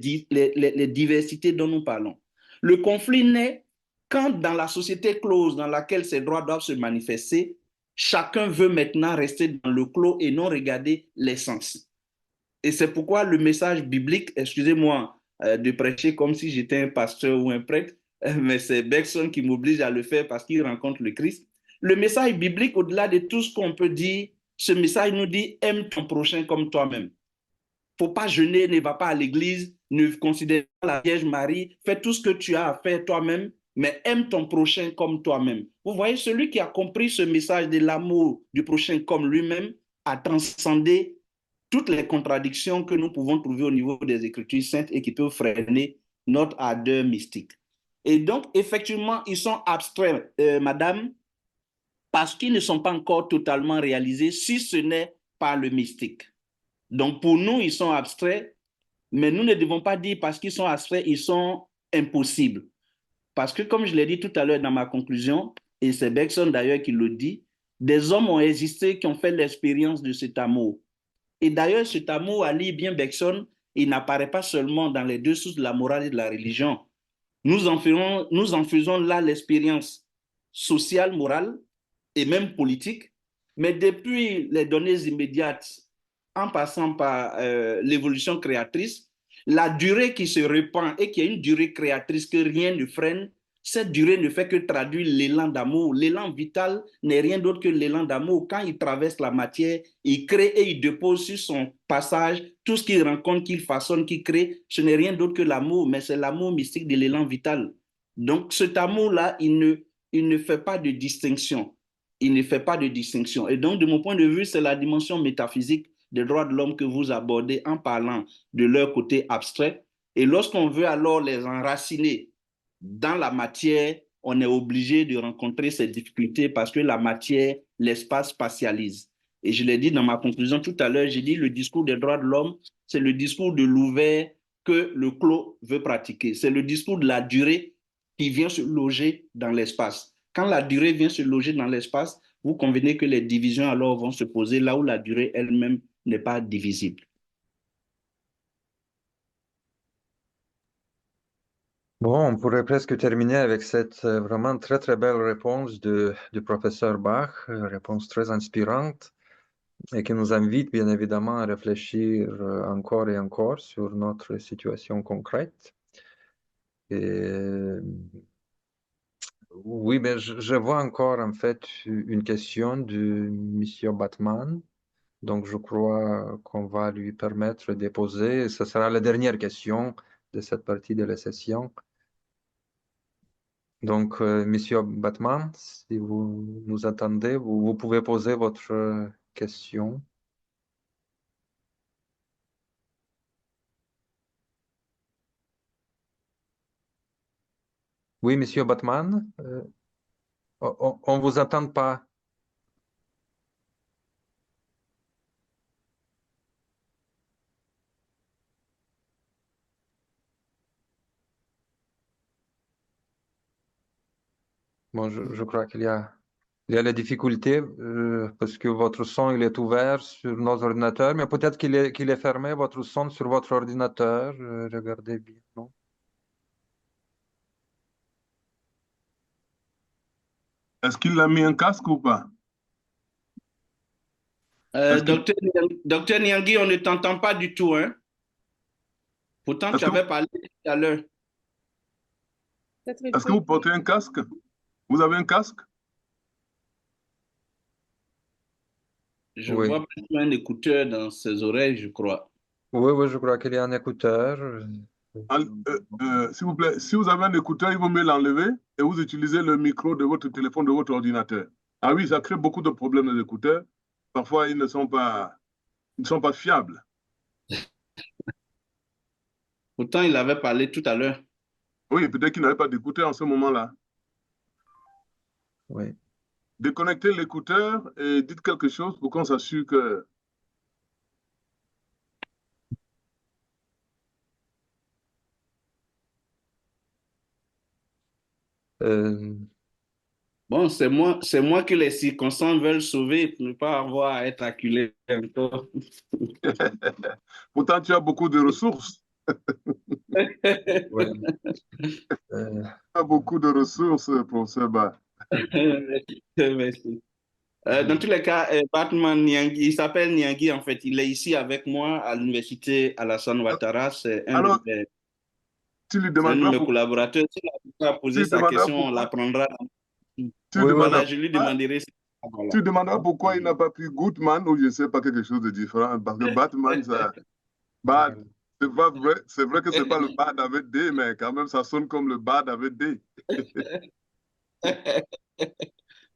diversités dont nous parlons. Le conflit naît quand dans la société close dans laquelle ces droits doivent se manifester, chacun veut maintenant rester dans le clos et non regarder l'essence. Et c'est pourquoi le message biblique, excusez-moi de prêcher comme si j'étais un pasteur ou un prêtre, mais c'est Bergson qui m'oblige à le faire parce qu'il rencontre le Christ. Le message biblique, au-delà de tout ce qu'on peut dire, ce message nous dit « aime ton prochain comme toi-même ». Il ne faut pas jeûner, ne va pas à l'église, ne considère pas la Vierge Marie, fais tout ce que tu as à faire toi-même, mais aime ton prochain comme toi-même. Vous voyez, celui qui a compris ce message de l'amour du prochain comme lui-même a transcendé toutes les contradictions que nous pouvons trouver au niveau des Écritures saintes et qui peuvent freiner notre ardeur mystique. Et donc, effectivement, ils sont abstraits, madame, parce qu'ils ne sont pas encore totalement réalisés si ce n'est pas le mystique. Donc, pour nous, ils sont abstraits, mais nous ne devons pas dire parce qu'ils sont abstraits, ils sont impossibles. Parce que, comme je l'ai dit tout à l'heure dans ma conclusion, et c'est Bergson d'ailleurs qui le dit, des hommes ont existé qui ont fait l'expérience de cet amour. Et d'ailleurs, cet amour, à lire bien Bergson, il n'apparaît pas seulement dans les deux sources de la morale et de la religion. Nous en faisons là l'expérience sociale, morale et même politique, mais depuis les données immédiates, en passant par l'évolution créatrice, la durée qui se répand et qui est une durée créatrice que rien ne freine, cette durée ne fait que traduire l'élan d'amour. L'élan vital n'est rien d'autre que l'élan d'amour. Quand il traverse la matière, il crée et il dépose sur son passage tout ce qu'il rencontre, qu'il façonne, qu'il crée. Ce n'est rien d'autre que l'amour, mais c'est l'amour mystique de l'élan vital. Donc cet amour-là, il ne il ne fait pas de distinction. Il ne fait pas de distinction. Et donc, de mon point de vue, c'est la dimension métaphysique des droits de l'homme que vous abordez en parlant de leur côté abstrait. Et lorsqu'on veut alors les enraciner dans la matière, on est obligé de rencontrer ces difficultés parce que la matière, l'espace spatialise. Et je l'ai dit dans ma conclusion tout à l'heure, j'ai dit le discours des droits de l'homme, c'est le discours de l'ouvert que le clos veut pratiquer. C'est le discours de la durée qui vient se loger dans l'espace. Quand la durée vient se loger dans l'espace, vous convenez que les divisions alors vont se poser là où la durée elle-même n'est pas divisible. Bon, on pourrait presque terminer avec cette vraiment très très belle réponse du professeur Bach, réponse très inspirante et qui nous invite bien évidemment à réfléchir encore et encore sur notre situation concrète. Et oui, mais je vois encore en fait une question de Monsieur Batman. Donc je crois qu'on va lui permettre de poser. Ce sera la dernière question de cette partie de la session. Donc, Monsieur Batman, si vous nous attendez, vous pouvez poser votre question. Oui, Monsieur Batman, on vous attend pas. Bon, je crois qu'il y a la difficulté parce que votre son il est ouvert sur nos ordinateurs, mais peut-être qu'il est fermé, votre son sur votre ordinateur. Regardez bien, non? Est-ce qu'il a mis un casque ou pas? Est-ce que, Docteur Nyangui, on ne t'entend pas du tout, hein? Pourtant, est-ce tu que, avais parlé tout à l'heure. Peut-être il est-ce que faut vous portez un casque? Vous avez un casque? Je Oui, vois plutôt un écouteur dans ses oreilles, je crois. oui, je crois qu'il y a un écouteur. S'il vous plaît, si vous avez un écouteur, il vaut mieux l'enlever et vous utilisez le micro de votre téléphone, de votre ordinateur. Ah oui, ça crée beaucoup de problèmes, les écouteurs. Parfois, ils ne sont pas fiables. Pourtant, il avait parlé tout à l'heure. Oui, peut-être qu'il n'avait pas d'écouteur en ce moment-là. Oui. Déconnectez l'écouteur et dites quelque chose pour qu'on s'assure que... Euh, Bon, c'est moi que les circonstances veulent sauver pour ne pas avoir à être acculé encore. Pourtant, tu as beaucoup de ressources. oui. Tu as beaucoup de ressources, professeur Ba. Merci. Dans tous les cas, Batman Nyangui, il s'appelle Nyangui en fait. Il est ici avec moi à l'université Alassane Ouattara. Alors, tu lui C'est un de demanderas mes pour... collaborateurs. S'il a tu posé lui sa demanderas question, on pourquoi... l'apprendra. Tu lui Oui, demanderas Voilà, je lui pourquoi... demanderai. Voilà. Tu lui demanderas pourquoi il n'a pas pris Goodman ou je ne sais pas, quelque chose de différent. Parce que Batman, ça... Bad. C'est vrai que ce n'est pas le bad avec D, mais quand même, ça sonne comme le bad avec D.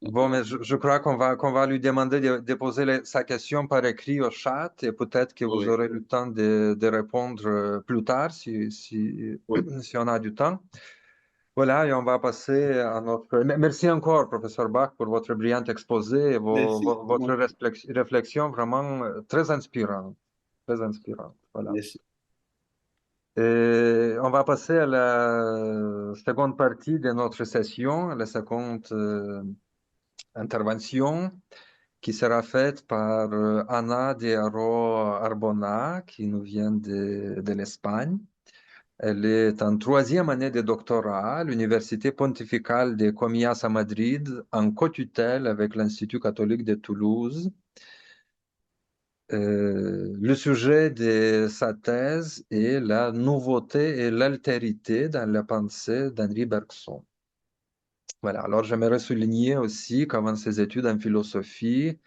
Bon, mais je crois qu'on va lui demander de poser sa question par écrit au chat et peut-être que vous Oui, aurez le temps de répondre plus tard si oui. si on a du temps. Voilà, et on va passer à notre... Merci encore, professeur Bach, pour votre brillant exposé et Merci. votre réflexion vraiment très inspirante. Très inspirante. Voilà. Merci. Et on va passer à la seconde partie de notre session, la seconde intervention qui sera faite par Ana de Aro Arbona, qui nous vient de l'Espagne. Elle est en troisième année de doctorat à l'Université pontificale de Comillas à Madrid, en co-tutelle avec l'Institut catholique de Toulouse. Le sujet de sa thèse est la nouveauté et l'altérité dans la pensée d'Henri Bergson. Voilà, alors j'aimerais souligner aussi qu'avant ses études en philosophie,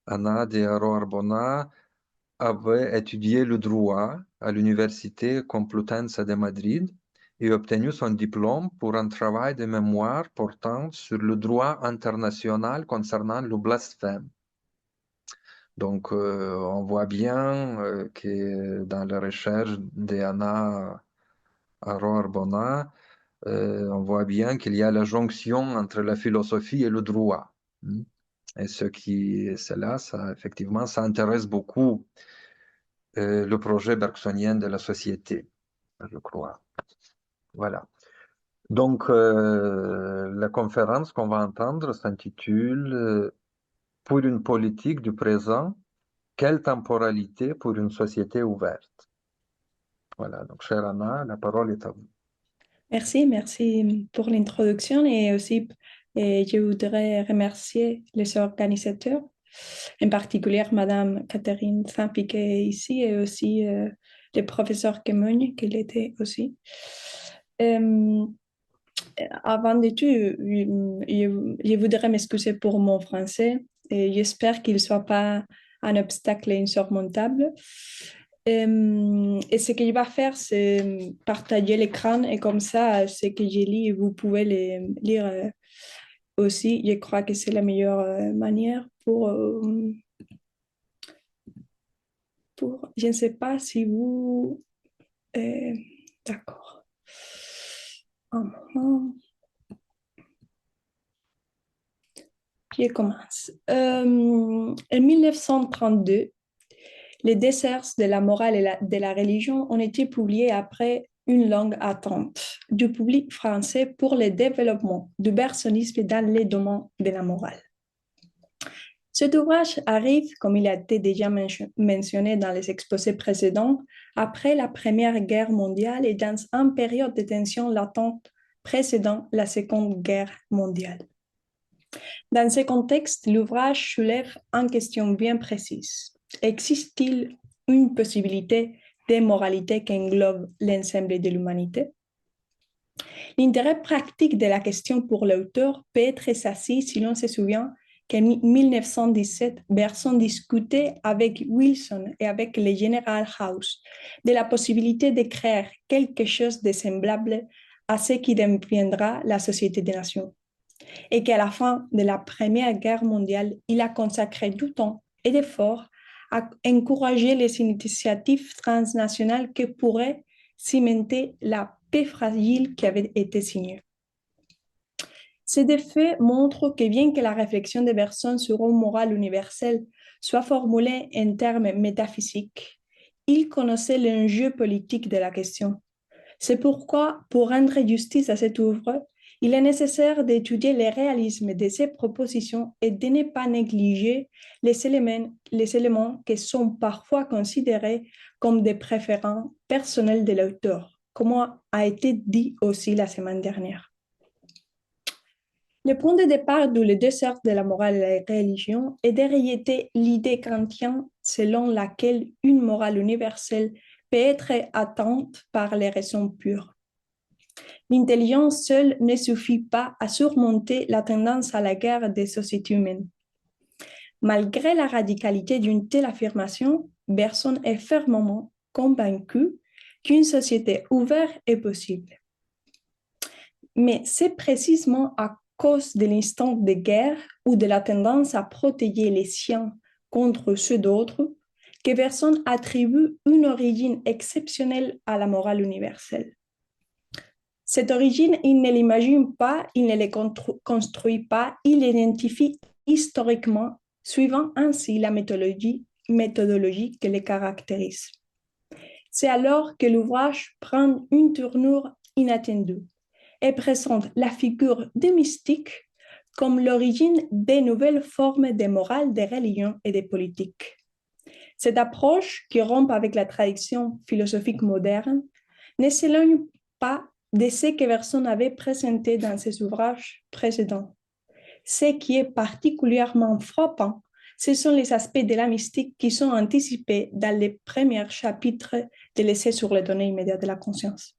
Ana de Haro Arbona avait étudié le droit à l'Université Complutense de Madrid et obtenu son diplôme pour un travail de mémoire portant sur le droit international concernant le blasphème. Donc, on voit bien que dans la recherche d'Anna Aroar-Bona, on voit bien qu'il y a la jonction entre la philosophie et le droit. Et cela, effectivement, ça intéresse beaucoup le projet bergsonien de la société, je crois. Voilà. Donc, la conférence qu'on va entendre s'intitule Pour une politique du présent, quelle temporalité pour une société ouverte? Voilà, donc chère Anna, la parole est à vous. Merci pour l'introduction et aussi je voudrais remercier les organisateurs, en particulier Madame Catherine Saint-Piquet ici et aussi le professeur Kemogne qui l'était aussi. Avant de tout, je voudrais m'excuser pour mon français et j'espère qu'il ne soit pas un obstacle insurmontable. Et ce que je vais faire, c'est partager l'écran et comme ça, ce que j'ai lu, vous pouvez le lire aussi. Je crois que c'est la meilleure manière pour... Je ne sais pas si vous... D'accord. Un moment. Je commence. En 1932, les desserts de la morale et de la religion ont été publiés après une longue attente du public français pour le développement du bergsonisme dans les domaines de la morale. Cet ouvrage arrive, comme il a été déjà mentionné dans les exposés précédents, après la Première Guerre mondiale et dans une période de tension latente précédant la Seconde Guerre mondiale. Dans ce contexte, l'ouvrage soulève une question bien précise. Existe-t-il une possibilité de moralité qui englobe l'ensemble de l'humanité? L'intérêt pratique de la question pour l'auteur peut être saisi si l'on se souvient qu'en 1917, Bergson discutait avec Wilson et avec le général House de la possibilité de créer quelque chose de semblable à ce qui deviendra la Société des Nations. Et qu'à la fin de la Première Guerre mondiale, il a consacré du temps et d'efforts à encourager les initiatives transnationales qui pourraient cimenter la paix fragile qui avait été signée. Ces deux faits montrent que bien que la réflexion de Bergson sur une morale universelle soit formulée en termes métaphysiques, il connaissait l'enjeu politique de la question. C'est pourquoi, pour rendre justice à cet ouvrage, il est nécessaire d'étudier le réalisme de ces propositions et de ne pas négliger les éléments qui sont parfois considérés comme des préférences personnelles de l'auteur, comme a été dit aussi la semaine dernière. Le point de départ de les deux sortes de la morale et la religion est de rejeter l'idée kantienne selon laquelle une morale universelle peut être atteinte par les raisons pures. L'intelligence seule ne suffit pas à surmonter la tendance à la guerre des sociétés humaines. Malgré la radicalité d'une telle affirmation, Bergson est fermement convaincu qu'une société ouverte est possible. Mais c'est précisément à cause de l'instant de guerre ou de la tendance à protéger les siens contre ceux d'autres que Bergson attribue une origine exceptionnelle à la morale universelle. Cette origine, il ne l'imagine pas, il ne la construit pas, il l'identifie historiquement, suivant ainsi la méthodologie qui les caractérise. C'est alors que l'ouvrage prend une tournure inattendue et présente la figure des mystiques comme l'origine des nouvelles formes de morale, de religion et de politique. Cette approche, qui rompt avec la tradition philosophique moderne, ne s'éloigne pas de ce que Bergson avait présenté dans ses ouvrages précédents. Ce qui est particulièrement frappant, ce sont les aspects de la mystique qui sont anticipés dans les premiers chapitres de l'essai sur les données immédiates de la conscience.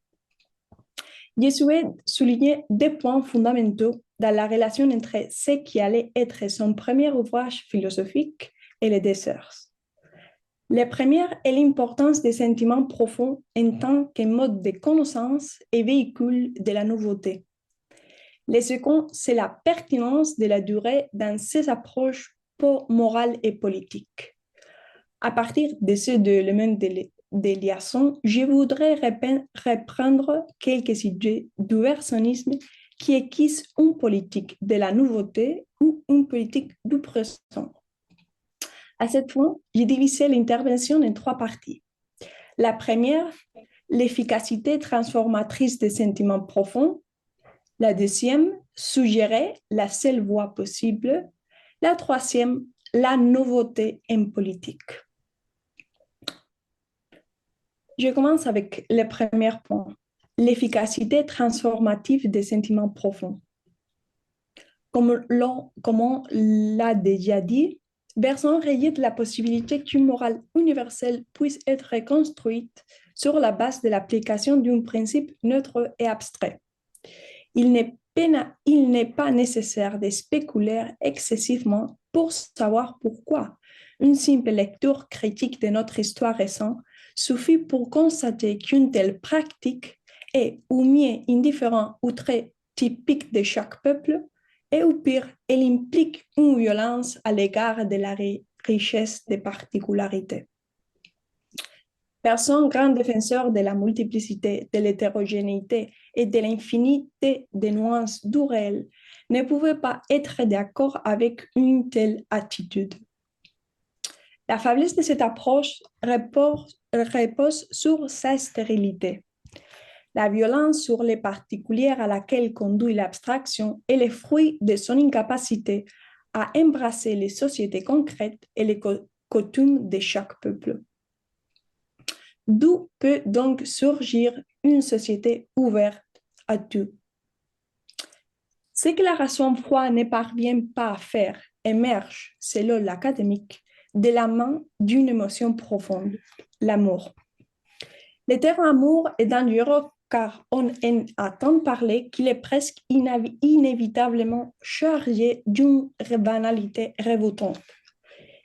Je souhaite souligner deux points fondamentaux dans la relation entre ce qui allait être son premier ouvrage philosophique et les desserts. La première est l'importance des sentiments profonds en tant que mode de connaissance et véhicule de la nouveauté. Le second, c'est la pertinence de la durée dans ces approches morales et politiques. À partir de ces deux éléments de liaison, je voudrais reprendre quelques idées du versionnisme qui équissent une politique de la nouveauté ou une politique du présent. À cette fin, j'ai divisé l'intervention en trois parties. La première, l'efficacité transformatrice des sentiments profonds. La deuxième, suggérer la seule voie possible. La troisième, la nouveauté en politique. Je commence avec le premier point, l'efficacité transformative des sentiments profonds. Comme on l'a déjà dit, Bergson rejette la possibilité qu'une morale universelle puisse être reconstruite sur la base de l'application d'un principe neutre et abstrait. Il n'est pas nécessaire de spéculer excessivement pour savoir pourquoi. Une simple lecture critique de notre histoire récente suffit pour constater qu'une telle pratique est, ou mieux, indifférente ou très typique de chaque peuple, et au pire, elle implique une violence à l'égard de la richesse des particularités. Bergson, grand défenseur de la multiplicité, de l'hétérogénéité et de l'infinité des nuances du réel, ne pouvait pas être d'accord avec une telle attitude. La faiblesse de cette approche repose sur sa stérilité. La violence sur les particuliers à laquelle conduit l'abstraction est le fruit de son incapacité à embrasser les sociétés concrètes et les coutumes de chaque peuple. D'où peut donc surgir une société ouverte à tout. Ce que la raison froide ne parvient pas à faire émerge, selon l'académique, de la main d'une émotion profonde, l'amour. Le terme amour est dangereux car on en a tant parlé qu'il est presque inévitablement chargé d'une banalité rebuttante,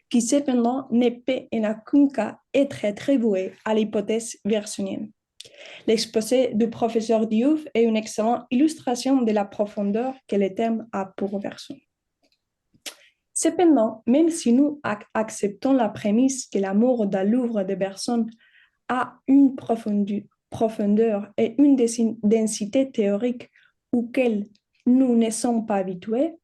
qui cependant ne peut en aucun cas être attribuée à l'hypothèse bersonienne. L'exposé du professeur Diouf est une excellente illustration de la profondeur que le terme a pour Bergson. Cependant, même si nous acceptons la prémisse que l'amour dans l'œuvre de Bergson a une profondeur et une densité théorique auxquelles nous ne sommes pas habitués,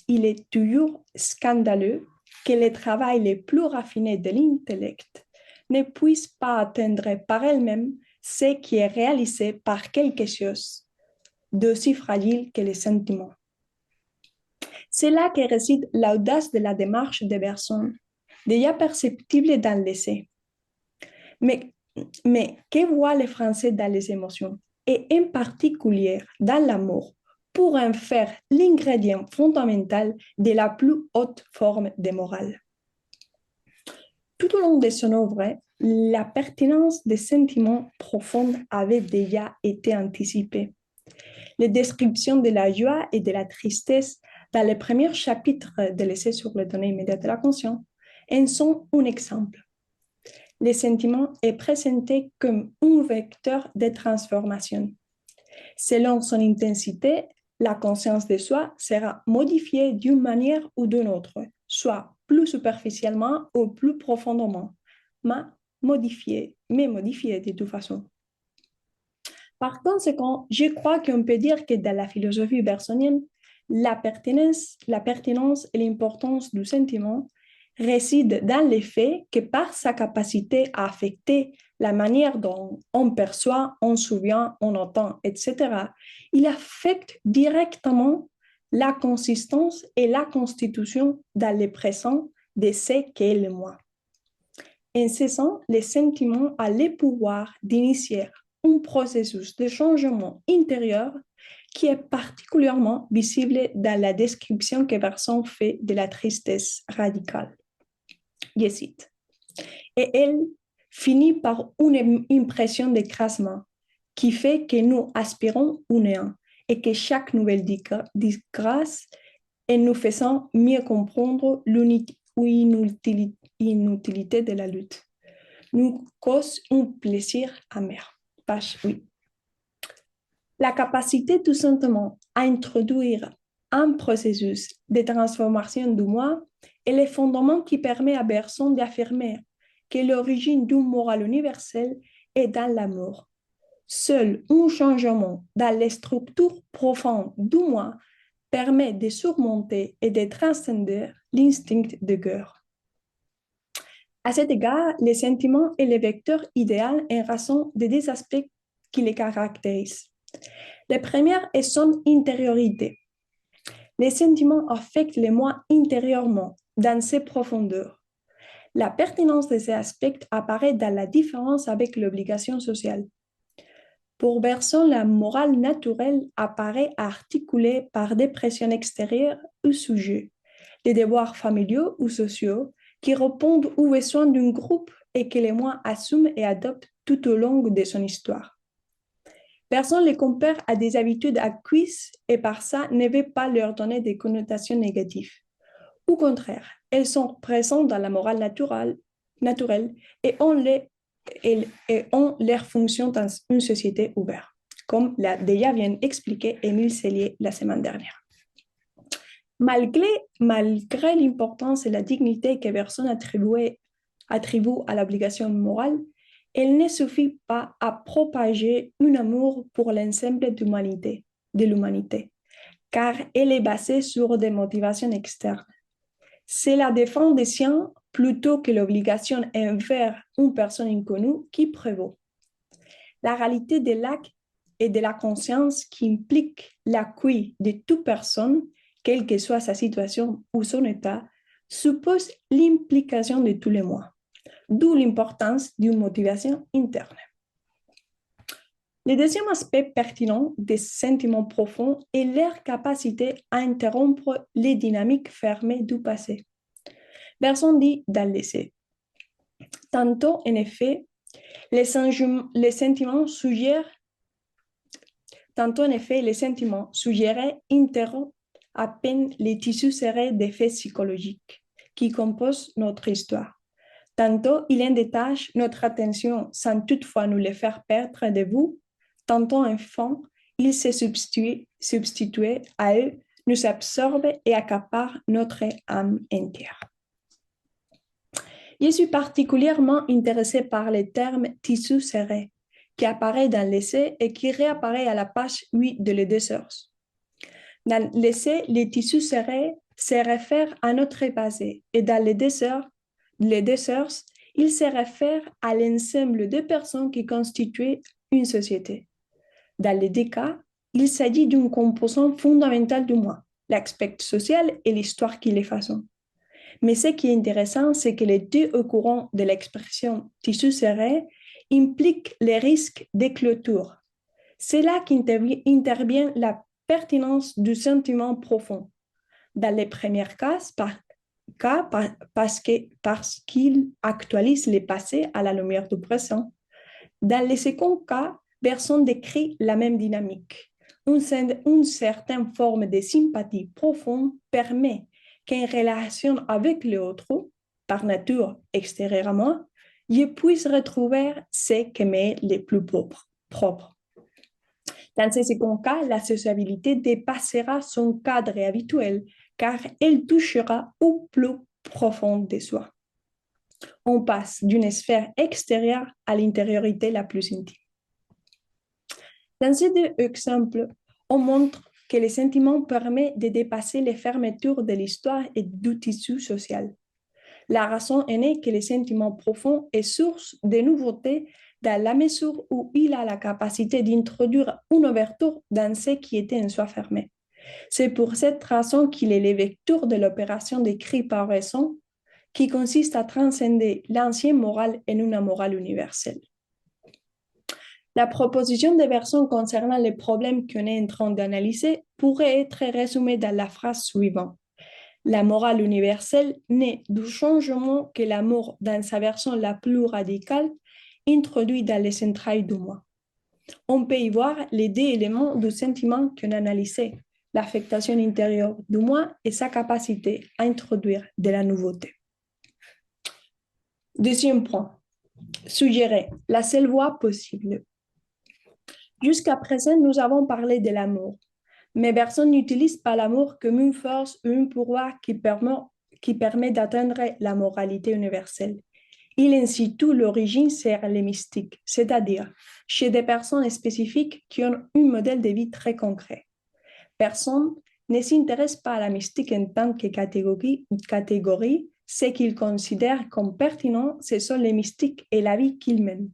il est toujours scandaleux que les travaux les plus raffinés de l'intellect ne puissent pas atteindre par elles-mêmes ce qui est réalisé par quelque chose d'aussi fragile que les sentiments. C'est là que réside l'audace de la démarche de Bergson, déjà perceptible dans l'essai. Mais que voient les Français dans les émotions, et en particulier dans l'amour, pour en faire l'ingrédient fondamental de la plus haute forme de morale? Tout au long de son œuvre, la pertinence des sentiments profonds avait déjà été anticipée. Les descriptions de la joie et de la tristesse dans les premiers chapitres de l'essai sur les données immédiates de la conscience en sont un exemple. Le sentiment est présenté comme un vecteur de transformation. Selon son intensité, la conscience de soi sera modifiée d'une manière ou d'une autre, soit plus superficiellement ou plus profondément, mais modifiée de toute façon. Par conséquent, je crois qu'on peut dire que dans la philosophie bergsonienne, la pertinence et l'importance du sentiment résident dans le fait que par sa capacité à affecter la manière dont on perçoit, on se souvient, on entend, etc., il affecte directement la consistance et la constitution dans le présent de ce qu'est le moi. En ce sens, le sentiment a le pouvoir d'initier un processus de changement intérieur qui est particulièrement visible dans la description que Bergson fait de la tristesse radicale. Je cite. Et elle finit par une impression d'écrasement qui fait que nous aspirons au néant et que chaque nouvelle disgrâce et nous faisant mieux comprendre l'inutilité de la lutte. nous cause un plaisir amer. Page 8. La capacité tout simplement à introduire un processus de transformation du moi est le fondement qui permet à Bergson d'affirmer que l'origine d'une morale universelle est dans l'amour. Seul un changement dans les structures profondes du moi permet de surmonter et de transcender l'instinct de guerre. À cet égard, les sentiments est le vecteur idéal en raison des deux aspects qui les caractérisent. Le premier est son intériorité. Les sentiments affectent le moi intérieurement, dans ses profondeurs. La pertinence de ces aspects apparaît dans la différence avec l'obligation sociale. Pour Bergson, la morale naturelle apparaît articulée par des pressions extérieures ou sujets, des devoirs familiaux ou sociaux qui répondent aux besoins d'un groupe et que les moi assument et adoptent tout au long de son histoire. Bergson les compare à des habitudes acquises et par ça ne veut pas leur donner des connotations négatives. Au contraire, elles sont présentes dans la morale naturelle et ont leur fonction dans une société ouverte, comme l'a déjà bien expliqué Émile Sellier la semaine dernière. Malgré l'importance et la dignité que Bergson attribue à l'obligation morale, il ne suffit pas à propager un amour pour l'ensemble de l'humanité, car elle est basée sur des motivations externes. C'est la défense des siens plutôt que l'obligation envers une personne inconnue qui prévaut. La réalité de l'acte et de la conscience qui implique l'accueil de toute personne, quelle que soit sa situation ou son état, suppose l'implication de tous les moi, d'où l'importance d'une motivation interne. Le deuxième aspect pertinent des sentiments profonds est leur capacité à interrompre les dynamiques fermées du passé. Bergson dit dans l'essai, tantôt en effet, les sentiments suggèrent interrompent à peine les tissus serrés des faits psychologiques qui composent notre histoire. Tantôt, il en détache notre attention sans toutefois nous les faire perdre de vue. Tantôt, enfin, il se substitue à eux, nous absorbe et accapare notre âme entière. Je suis particulièrement intéressée par le terme tissu serré qui apparaît dans l'essai et qui réapparaît à la page 8 de Les Deux Sœurs. Dans l'essai, les tissus serrés se réfèrent à notre passé et dans Les Deux Sœurs, il se réfère à l'ensemble de personnes qui constituent une société. Dans les deux cas, il s'agit d'une composante fondamentale du moi, l'aspect social et l'histoire qui les façonne. Mais ce qui est intéressant, c'est que les deux au courant de l'expression tissu serré impliquent les risques de clôture. C'est là qu'intervient la pertinence du sentiment profond. Dans les premiers cas, parce qu'il actualise le passé à la lumière du présent. Dans les seconds cas, Bergson décrit la même dynamique. Une certaine forme de sympathie profonde permet qu'en relation avec l'autre, par nature extérieurement, je puisse retrouver ce qui m'est le plus propre. Dans ces seconds cas, la sociabilité dépassera son cadre habituel car elle touchera au plus profond de soi. On passe d'une sphère extérieure à l'intériorité la plus intime. Dans ces deux exemples, on montre que le sentiment permet de dépasser les fermetures de l'histoire et du tissu social. La raison en est que le sentiment profond est source de nouveautés dans la mesure où il a la capacité d'introduire une ouverture dans ce qui était en soi fermé. C'est pour cette raison qu'il est le vecteur de l'opération décrite par Bergson, qui consiste à transcender l'ancien moral en une morale universelle. La proposition de Bergson concernant les problèmes qu'on est en train d'analyser pourrait être résumée dans la phrase suivante. La morale universelle naît du changement que l'amour, dans sa version la plus radicale, introduit dans les entrailles du moi. On peut y voir les deux éléments du sentiment qu'on a analysé, l'affectation intérieure du moi et sa capacité à introduire de la nouveauté. Deuxième point, Suggérer la seule voie possible. Jusqu'à présent, nous avons parlé de l'amour, mais personne n'utilise pas l'amour comme une force ou un pouvoir qui permet d'atteindre la moralité universelle. Il incite tout l'origine sur les mystiques, c'est-à-dire chez des personnes spécifiques qui ont un modèle de vie très concret. Personne ne s'intéresse pas à la mystique en tant que catégorie. Ce qu'ils considèrent comme pertinent, ce sont les mystiques et la vie qu'ils mènent.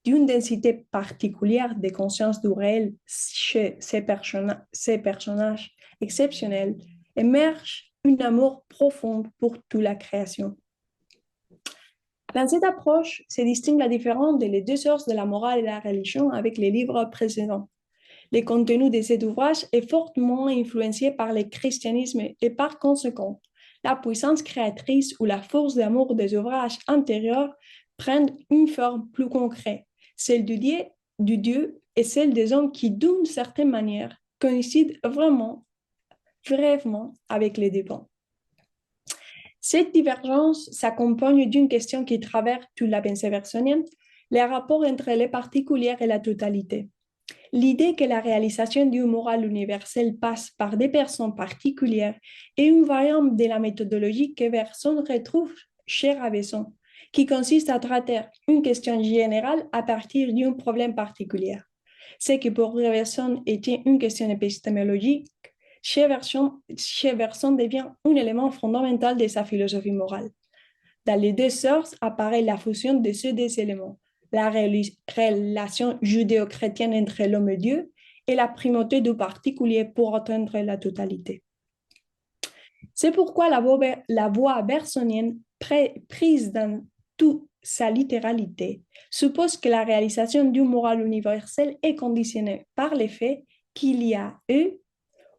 D'une densité particulière de conscience du réel chez ces personnages exceptionnels, émerge un amour profond pour toute la création. Dans cette approche se distingue la différence des deux sources de la morale et la religion avec les livres précédents. Le contenu de cet ouvrage est fortement influencé par le christianisme et par conséquent, la puissance créatrice ou la force d'amour des ouvrages antérieurs prennent une forme plus concrète, celle du Dieu et celle des hommes qui, d'une certaine manière, coïncident vraiment avec les devants. Cette divergence s'accompagne d'une question qui traverse toute la pensée bersonienne, les rapports entre les particuliers et la totalité. L'idée que la réalisation d'une morale universelle passe par des personnes particulières est une variante de la méthodologie que Bergson retrouve chez Raveson, qui consiste à traiter une question générale à partir d'un problème particulier. Ce qui pour Raveson était une question épistémologique, chez Bergson devient un élément fondamental de sa philosophie morale. Dans les deux sources apparaît la fusion de ces deux éléments, la relation judéo-chrétienne entre l'homme et Dieu et la primauté du particulier pour atteindre la totalité. C'est pourquoi la voie bergsonienne, prise dans toute sa littéralité, suppose que la réalisation d'une morale universelle est conditionnée par le fait qu'il y a eu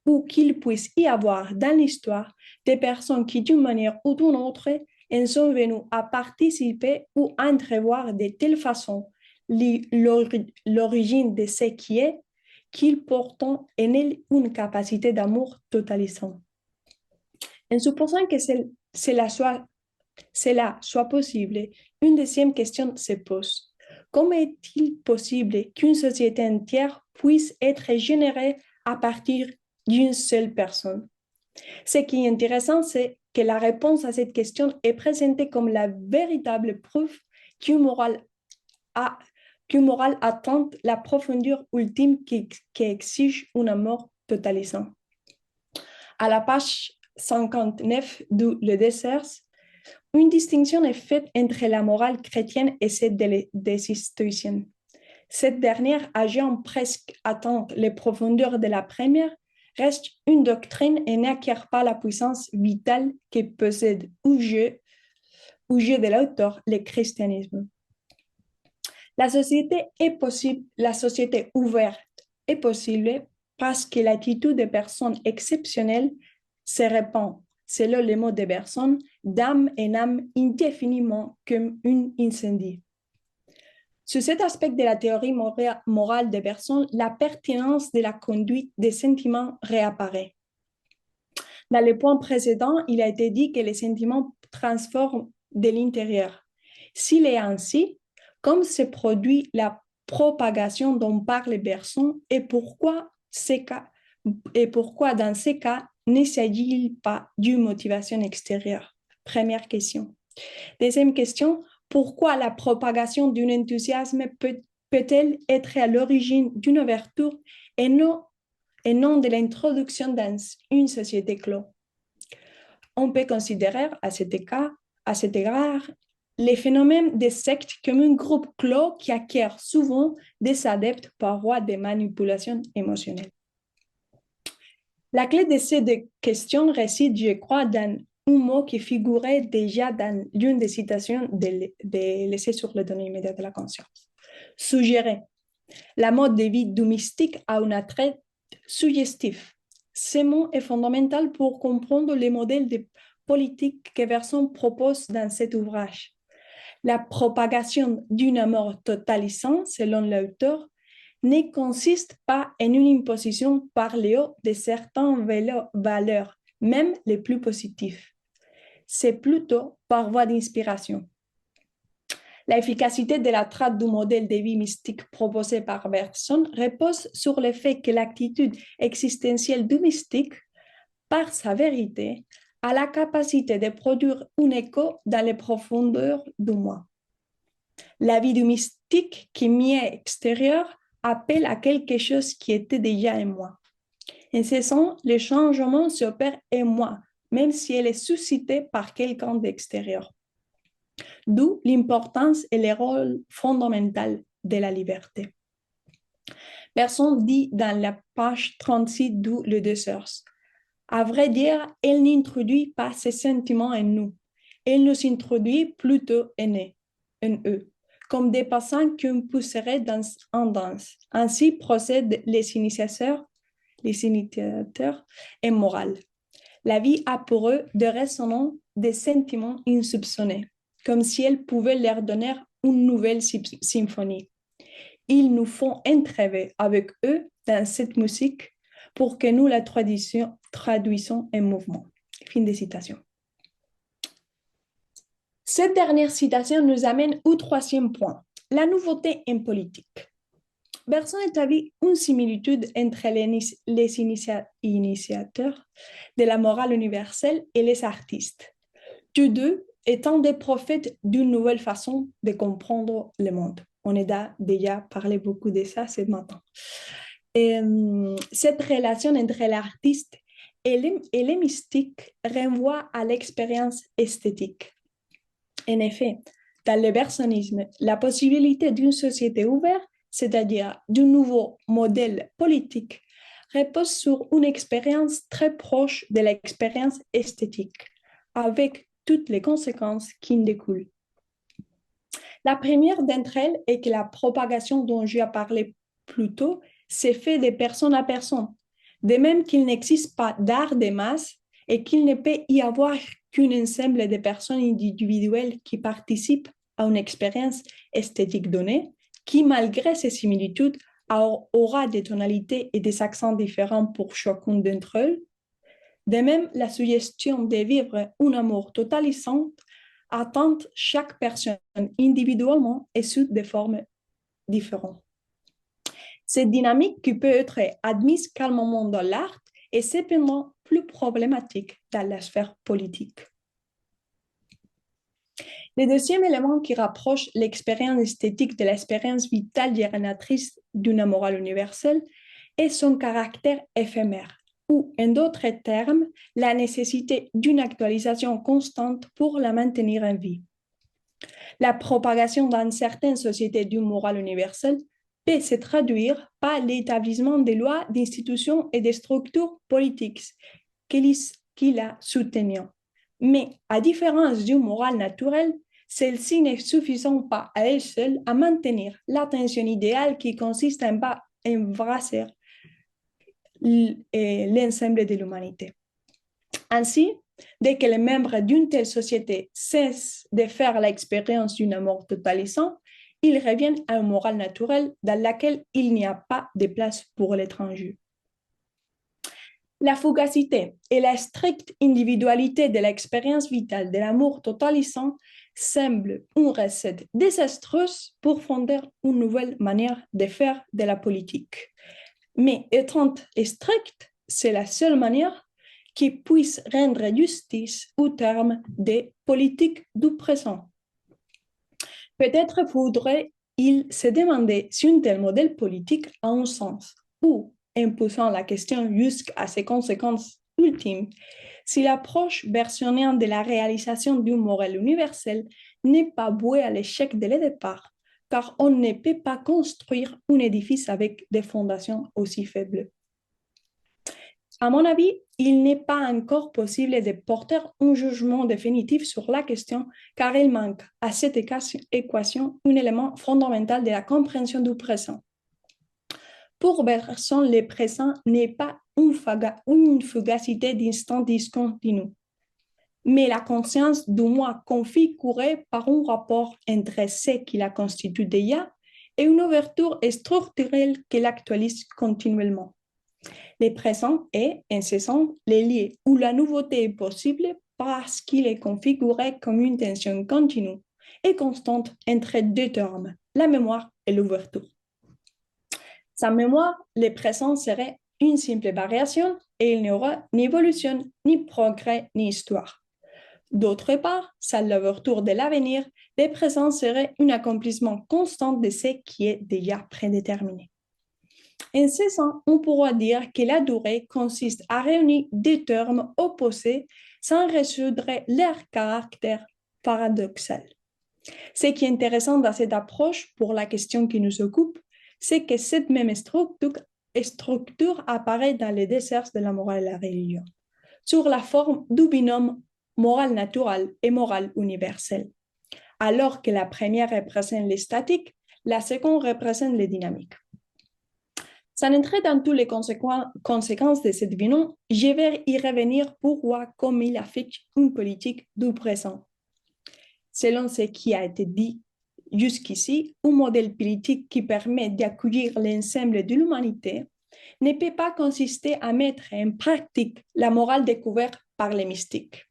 ou qu'il puisse y avoir dans l'histoire des personnes qui, d'une manière ou d'une autre, en sont venues à participer ou à entrevoir de telle façon l'origine de ce qui est, qu'ils portent en elle une capacité d'amour totalisant. En supposant que cela soit possible, une deuxième question se pose. Comment est-il possible qu'une société entière puisse être générée à partir d'une seule personne? Ce qui est intéressant, c'est que la réponse à cette question est présentée comme la véritable preuve qu'une morale atteint la profondeur ultime qui exige un amour totalisant. À la page 59 du Le Désert, une distinction est faite entre la morale chrétienne et celle des stoïciens. Cette dernière, ayant presque atteint les profondeurs de la première, reste une doctrine et n'acquiert pas la puissance vitale que possède au jeu de l'auteur, le christianisme. La société ouverte est possible parce que l'attitude des personnes exceptionnelles se répand, selon les mots de Bergson, d'âme en âme indéfiniment comme un incendie. Sur cet aspect de la théorie morale de Bergson, la pertinence de la conduite des sentiments réapparaît. Dans le point précédent, il a été dit que les sentiments transforment de l'intérieur. S'il est ainsi, comme se produit la propagation dont parle Bergson et pourquoi dans ces cas ne s'agit-il pas d'une motivation extérieure? Première question. Deuxième question, pourquoi la propagation d'un enthousiasme peut-elle être à l'origine d'une ouverture et non de l'introduction dans une société close? On peut considérer à cet égard les phénomènes des sectes comme un groupe clos qui acquiert souvent des adeptes par voie de manipulation émotionnelle. La clé de ces deux questions réside, je crois, dans un mot qui figurait déjà dans l'une des citations de l'essai sur les données immédiates de la conscience. Suggérer. La mode de vie du mystique a un attrait suggestif. Ce mot est fondamental pour comprendre les modèles de politique que Bergson propose dans cet ouvrage. La propagation d'un amour totalisant, selon l'auteur, ne consiste pas en une imposition par le haut de certaines valeurs, même les plus positives. C'est plutôt par voie d'inspiration. L'efficacité de la traite du modèle de vie mystique proposé par Bergson repose sur le fait que l'attitude existentielle du mystique, par sa vérité, a la capacité de produire un écho dans les profondeurs du moi. La vie du mystique qui m'y est extérieure appelle à quelque chose qui était déjà en moi. En ce sens, le changement s'opère en moi, même si elle est suscitée par quelqu'un d'extérieur. D'où l'importance et le rôle fondamental de la liberté. Bergson dit dans la page 36 du Le Deux Sources, à vrai dire, elle n'introduit pas ses sentiments en nous, elle nous introduit plutôt en eux, comme des passants qu'on pousserait en danse. Ainsi procèdent les initiateurs et morales. La vie a pour eux de résonner des sentiments insoupçonnés, comme si elle pouvait leur donner une nouvelle symphonie. Ils nous font entrer avec eux dans cette musique pour que nous la traduisons en mouvement. Fin de citation. Cette dernière citation nous amène au troisième point, la nouveauté en politique. Bergson établit une similitude entre les initiateurs de la morale universelle et les artistes, tous deux étant des prophètes d'une nouvelle façon de comprendre le monde. On a déjà parlé beaucoup de ça ce matin. Cette relation entre l'artiste et le mystique renvoie à l'expérience esthétique. En effet, dans le bergsonisme, la possibilité d'une société ouverte, c'est-à-dire d'un nouveau modèle politique, repose sur une expérience très proche de l'expérience esthétique, avec toutes les conséquences qui en découlent. La première d'entre elles est que la propagation dont j'ai parlé plus tôt s'est faite de personne à personne, de même qu'il n'existe pas d'art de masse et qu'il ne peut y avoir qu'un ensemble de personnes individuelles qui participent à une expérience esthétique donnée, qui, malgré ces similitudes, aura des tonalités et des accents différents pour chacune d'entre elles. De même, la suggestion de vivre un amour totalisant atteint chaque personne individuellement et sous des formes différentes. Cette dynamique qui peut être admise calmement dans l'art est cependant plus problématique dans la sphère politique. Le deuxième élément qui rapproche l'expérience esthétique de l'expérience vitale génératrice d'une morale universelle est son caractère éphémère, ou, en d'autres termes, la nécessité d'une actualisation constante pour la maintenir en vie. La propagation dans certaines sociétés d'une morale universelle peut se traduire par l'établissement des lois, d'institutions et de structures politiques qui la soutiennent. Mais, à différence d'une morale naturelle, celle-ci ne suffisant pas à elle seule à maintenir l'attention idéale qui consiste à embrasser l'ensemble de l'humanité. Ainsi, dès que les membres d'une telle société cessent de faire l'expérience d'une amour totalisant, ils reviennent à une morale naturelle dans laquelle il n'y a pas de place pour l'étranger. La fugacité et la stricte individualité de l'expérience vitale de l'amour totalisant semblent une recette désastreuse pour fonder une nouvelle manière de faire de la politique. Mais étant stricte, c'est la seule manière qui puisse rendre justice au terme des politiques du présent. Peut-être faudrait-il se demander si un tel modèle politique a un sens, ou, en poussant la question jusqu'à ses conséquences ultimes, si l'approche bergsonienne de la réalisation d'une morale universelle n'est pas vouée à l'échec dès le départ, car on ne peut pas construire un édifice avec des fondations aussi faibles. À mon avis, il n'est pas encore possible de porter un jugement définitif sur la question, car il manque à cette équation un élément fondamental de la compréhension du présent. Pour Bergson, le présent n'est pas une fugacité d'instants discontinus, mais la conscience du moi configurée par un rapport entre ce qui la constitue déjà et une ouverture structurelle qui l'actualise continuellement. Le présent est, en ce sens, le lieu où la nouveauté est possible parce qu'il est configuré comme une tension continue, est constante entre deux termes, la mémoire et l'ouverture. Sans mémoire, le présent serait une simple variation et il n'y aura ni évolution, ni progrès, ni histoire. D'autre part, sans l'ouverture de l'avenir, le présent serait un accomplissement constant de ce qui est déjà prédéterminé. En ce sens, on pourra dire que la durée consiste à réunir deux termes opposés sans résoudre leur caractère paradoxal. Ce qui est intéressant dans cette approche pour la question qui nous occupe, c'est que cette même structure apparaît dans les deux sens de la morale et la religion, sur la forme du binôme morale naturelle et morale universelle. Alors que la première représente les statiques, la seconde représente les dynamiques. Sans entrer dans toutes les conséquences de cette binôme, je vais y revenir pour voir comment il affecte une politique du présent. Selon ce qui a été dit jusqu'ici, un modèle politique qui permet d'accueillir l'ensemble de l'humanité ne peut pas consister à mettre en pratique la morale découverte par les mystiques.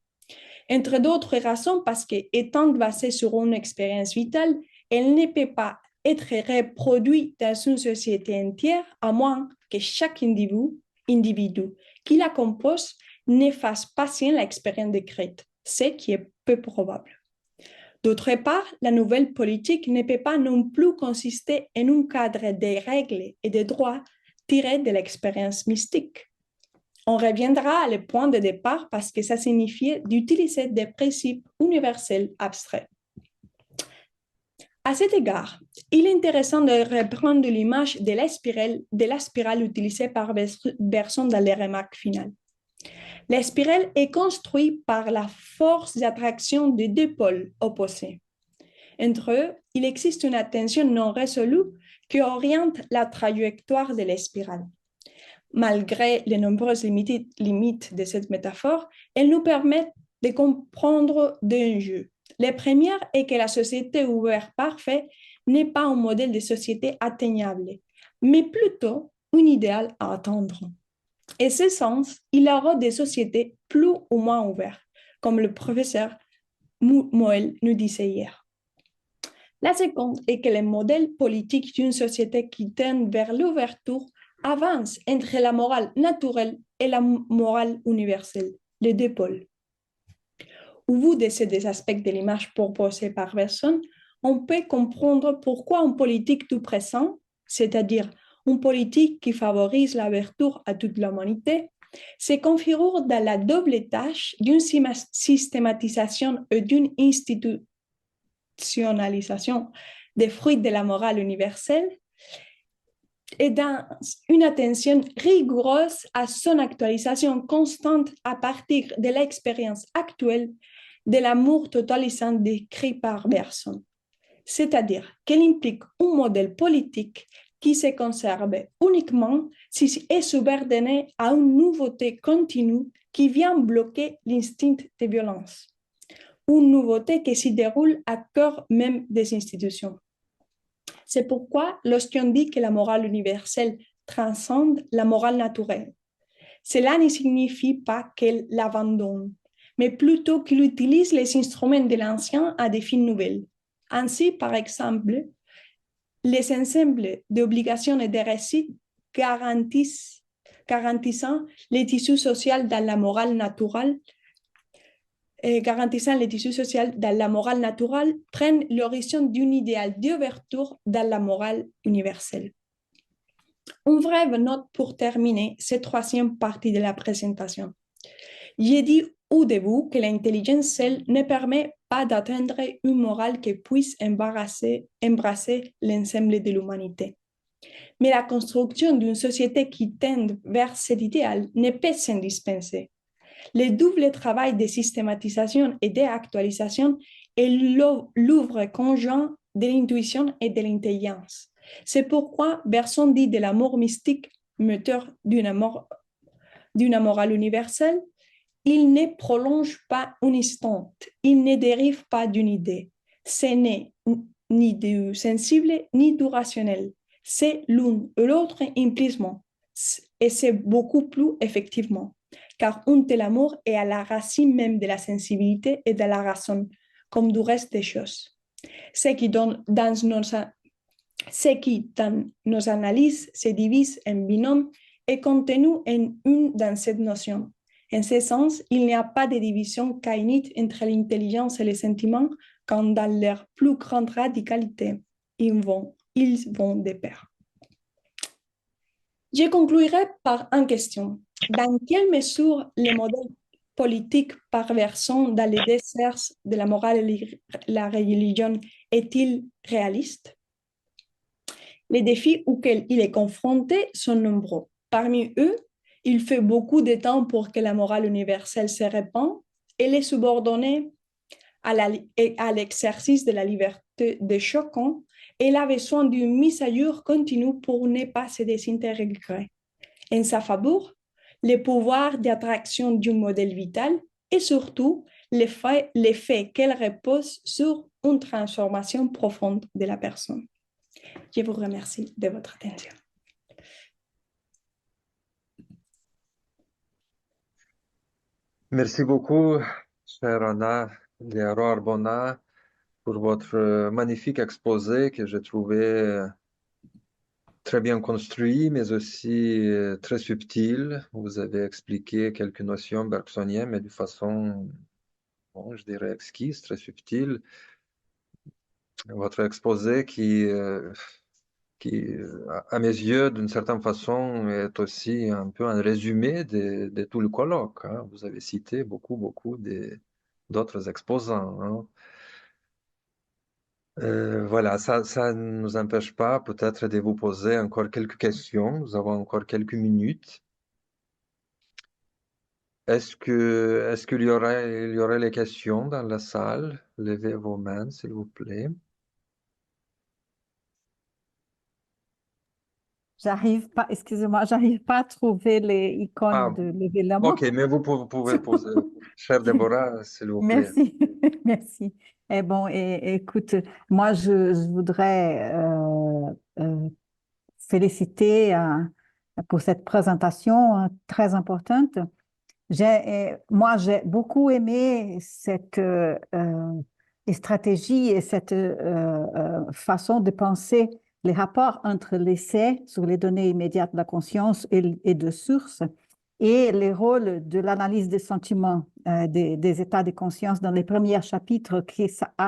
Entre d'autres raisons, parce qu'étant basée sur une expérience vitale, elle ne peut pas être reproduite dans une société entière, à moins que chaque individu qui la compose ne fasse passer l'expérience décrite, ce qui est peu probable. D'autre part, la nouvelle politique ne peut pas non plus consister en un cadre de règles et de droits tirés de l'expérience mystique. On reviendra à le point de départ parce que ça signifie d'utiliser des principes universels abstraits. À cet égard, il est intéressant de reprendre l'image de la spirale utilisée par Bergson dans les remarques finales. La spirale est construite par la force d'attraction de deux pôles opposés. Entre eux, il existe une tension non résolue qui oriente la trajectoire de la spirale. Malgré les nombreuses limites de cette métaphore, elles nous permettent de comprendre deux enjeux. La première est que la société ouverte parfaite n'est pas un modèle de société atteignable, mais plutôt un idéal à atteindre. En ce sens, il y aura des sociétés plus ou moins ouvertes, comme le professeur Moel nous disait hier. La seconde est que le modèle politique d'une société qui tend vers l'ouverture avance entre la morale naturelle et la morale universelle, les deux pôles. Au bout de ces deux aspects de l'image proposée par Bergson, on peut comprendre pourquoi une politique du présent, c'est-à-dire une politique qui favorise l'ouverture à toute l'humanité, se configure dans la double tâche d'une systématisation et d'une institutionnalisation des fruits de la morale universelle et dans une attention rigoureuse à son actualisation constante à partir de l'expérience actuelle de l'amour totalisant décrit par Bergson. C'est-à-dire qu'elle implique un modèle politique qui se conserve uniquement s'il est subordonné à une nouveauté continue qui vient bloquer l'instinct de violence. Une nouveauté qui s'y déroule à cœur même des institutions. C'est pourquoi lorsqu'on dit que la morale universelle transcende la morale naturelle, cela ne signifie pas qu'elle l'abandonne, mais plutôt qu'il utilise les instruments de l'ancien à des fins nouvelles. Ainsi, par exemple, les ensembles d'obligations et de récits garantissant les tissus sociaux dans la morale naturelle prennent l'horizon d'un idéal d'ouverture dans la morale universelle. Une brève note pour terminer cette troisième partie de la présentation. J'ai dit au début que l'intelligence seule ne permet pas d'atteindre une morale qui puisse embrasser l'ensemble de l'humanité. Mais la construction d'une société qui tend vers cet idéal ne peut s'en dispenser. Le double travail de systématisation et d'actualisation est l'œuvre conjointe de l'intuition et de l'intelligence. C'est pourquoi Bergson dit de l'amour mystique, moteur d'une morale universelle, il ne prolonge pas un instant, il ne dérive pas d'une idée. Ce n'est ni du sensible ni du rationnel. C'est l'un et l'autre implicitement. Et c'est beaucoup plus effectivement. Car un tel amour est à la racine même de la sensibilité et de la raison, comme du reste des choses. Ce qui, dans nos analyses se divise en binômes est contenu en une dans cette notion. En ce sens, il n'y a pas de division caïnite entre l'intelligence et les sentiments quand dans leur plus grande radicalité, ils vont de pair. Je conclurai par une question. Dans quelle mesure les modèles politiques perversant dans les déserts de la morale et la religion est-il réaliste? Les défis auxquels il est confronté sont nombreux. Parmi eux, il fait beaucoup de temps pour que la morale universelle se répande et les subordonner à l'exercice de la liberté de chacun. Elle a besoin d'une mise à jour continue pour ne pas se désintégrer. En sa faveur, le pouvoir d'attraction du modèle vital et surtout l'effet qu'elle repose sur une transformation profonde de la personne. Je vous remercie de votre attention. Merci beaucoup, chère Anna Liaro Arbona, pour votre magnifique exposé que j'ai trouvé très bien construit, mais aussi très subtil. Vous avez expliqué quelques notions bergsoniennes, mais de façon, bon, je dirais, exquise, très subtile. Votre exposé qui, à mes yeux, d'une certaine façon, est aussi un peu un résumé de tout le colloque, hein. Vous avez cité beaucoup d'autres exposants, hein. Voilà, ça ne nous empêche pas peut-être de vous poser encore quelques questions. Nous avons encore quelques minutes. Est-ce qu'il y aurait les questions dans la salle? Levez vos mains, s'il vous plaît. J'arrive pas, excusez-moi, j'arrive pas à trouver les icônes Ah, de lever la main. ok, mais vous pouvez poser. Chère Déborah, s'il vous plaît. Merci, merci. Et bon, écoute, moi, je voudrais féliciter pour cette présentation très importante. Moi, j'ai beaucoup aimé cette stratégie et cette façon de penser les rapports entre l'essai sur les données immédiates de la conscience et de source et les rôles de l'analyse des sentiments, des états de conscience dans les premiers chapitres.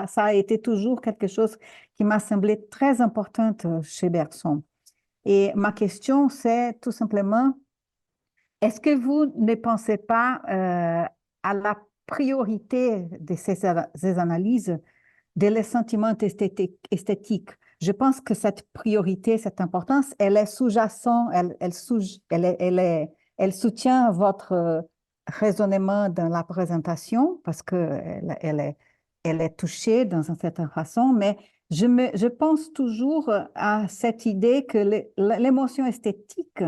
Ça a été toujours quelque chose qui m'a semblé très important chez Bergson. Et ma question, c'est tout simplement, est-ce que vous ne pensez pas à la priorité de ces analyses de les sentiments esthétiques? Je pense que cette priorité, cette importance, elle est sous-jacente, elle soutient votre raisonnement dans la présentation parce qu'elle est touchée dans une certaine façon, mais je pense toujours à cette idée que l'émotion esthétique,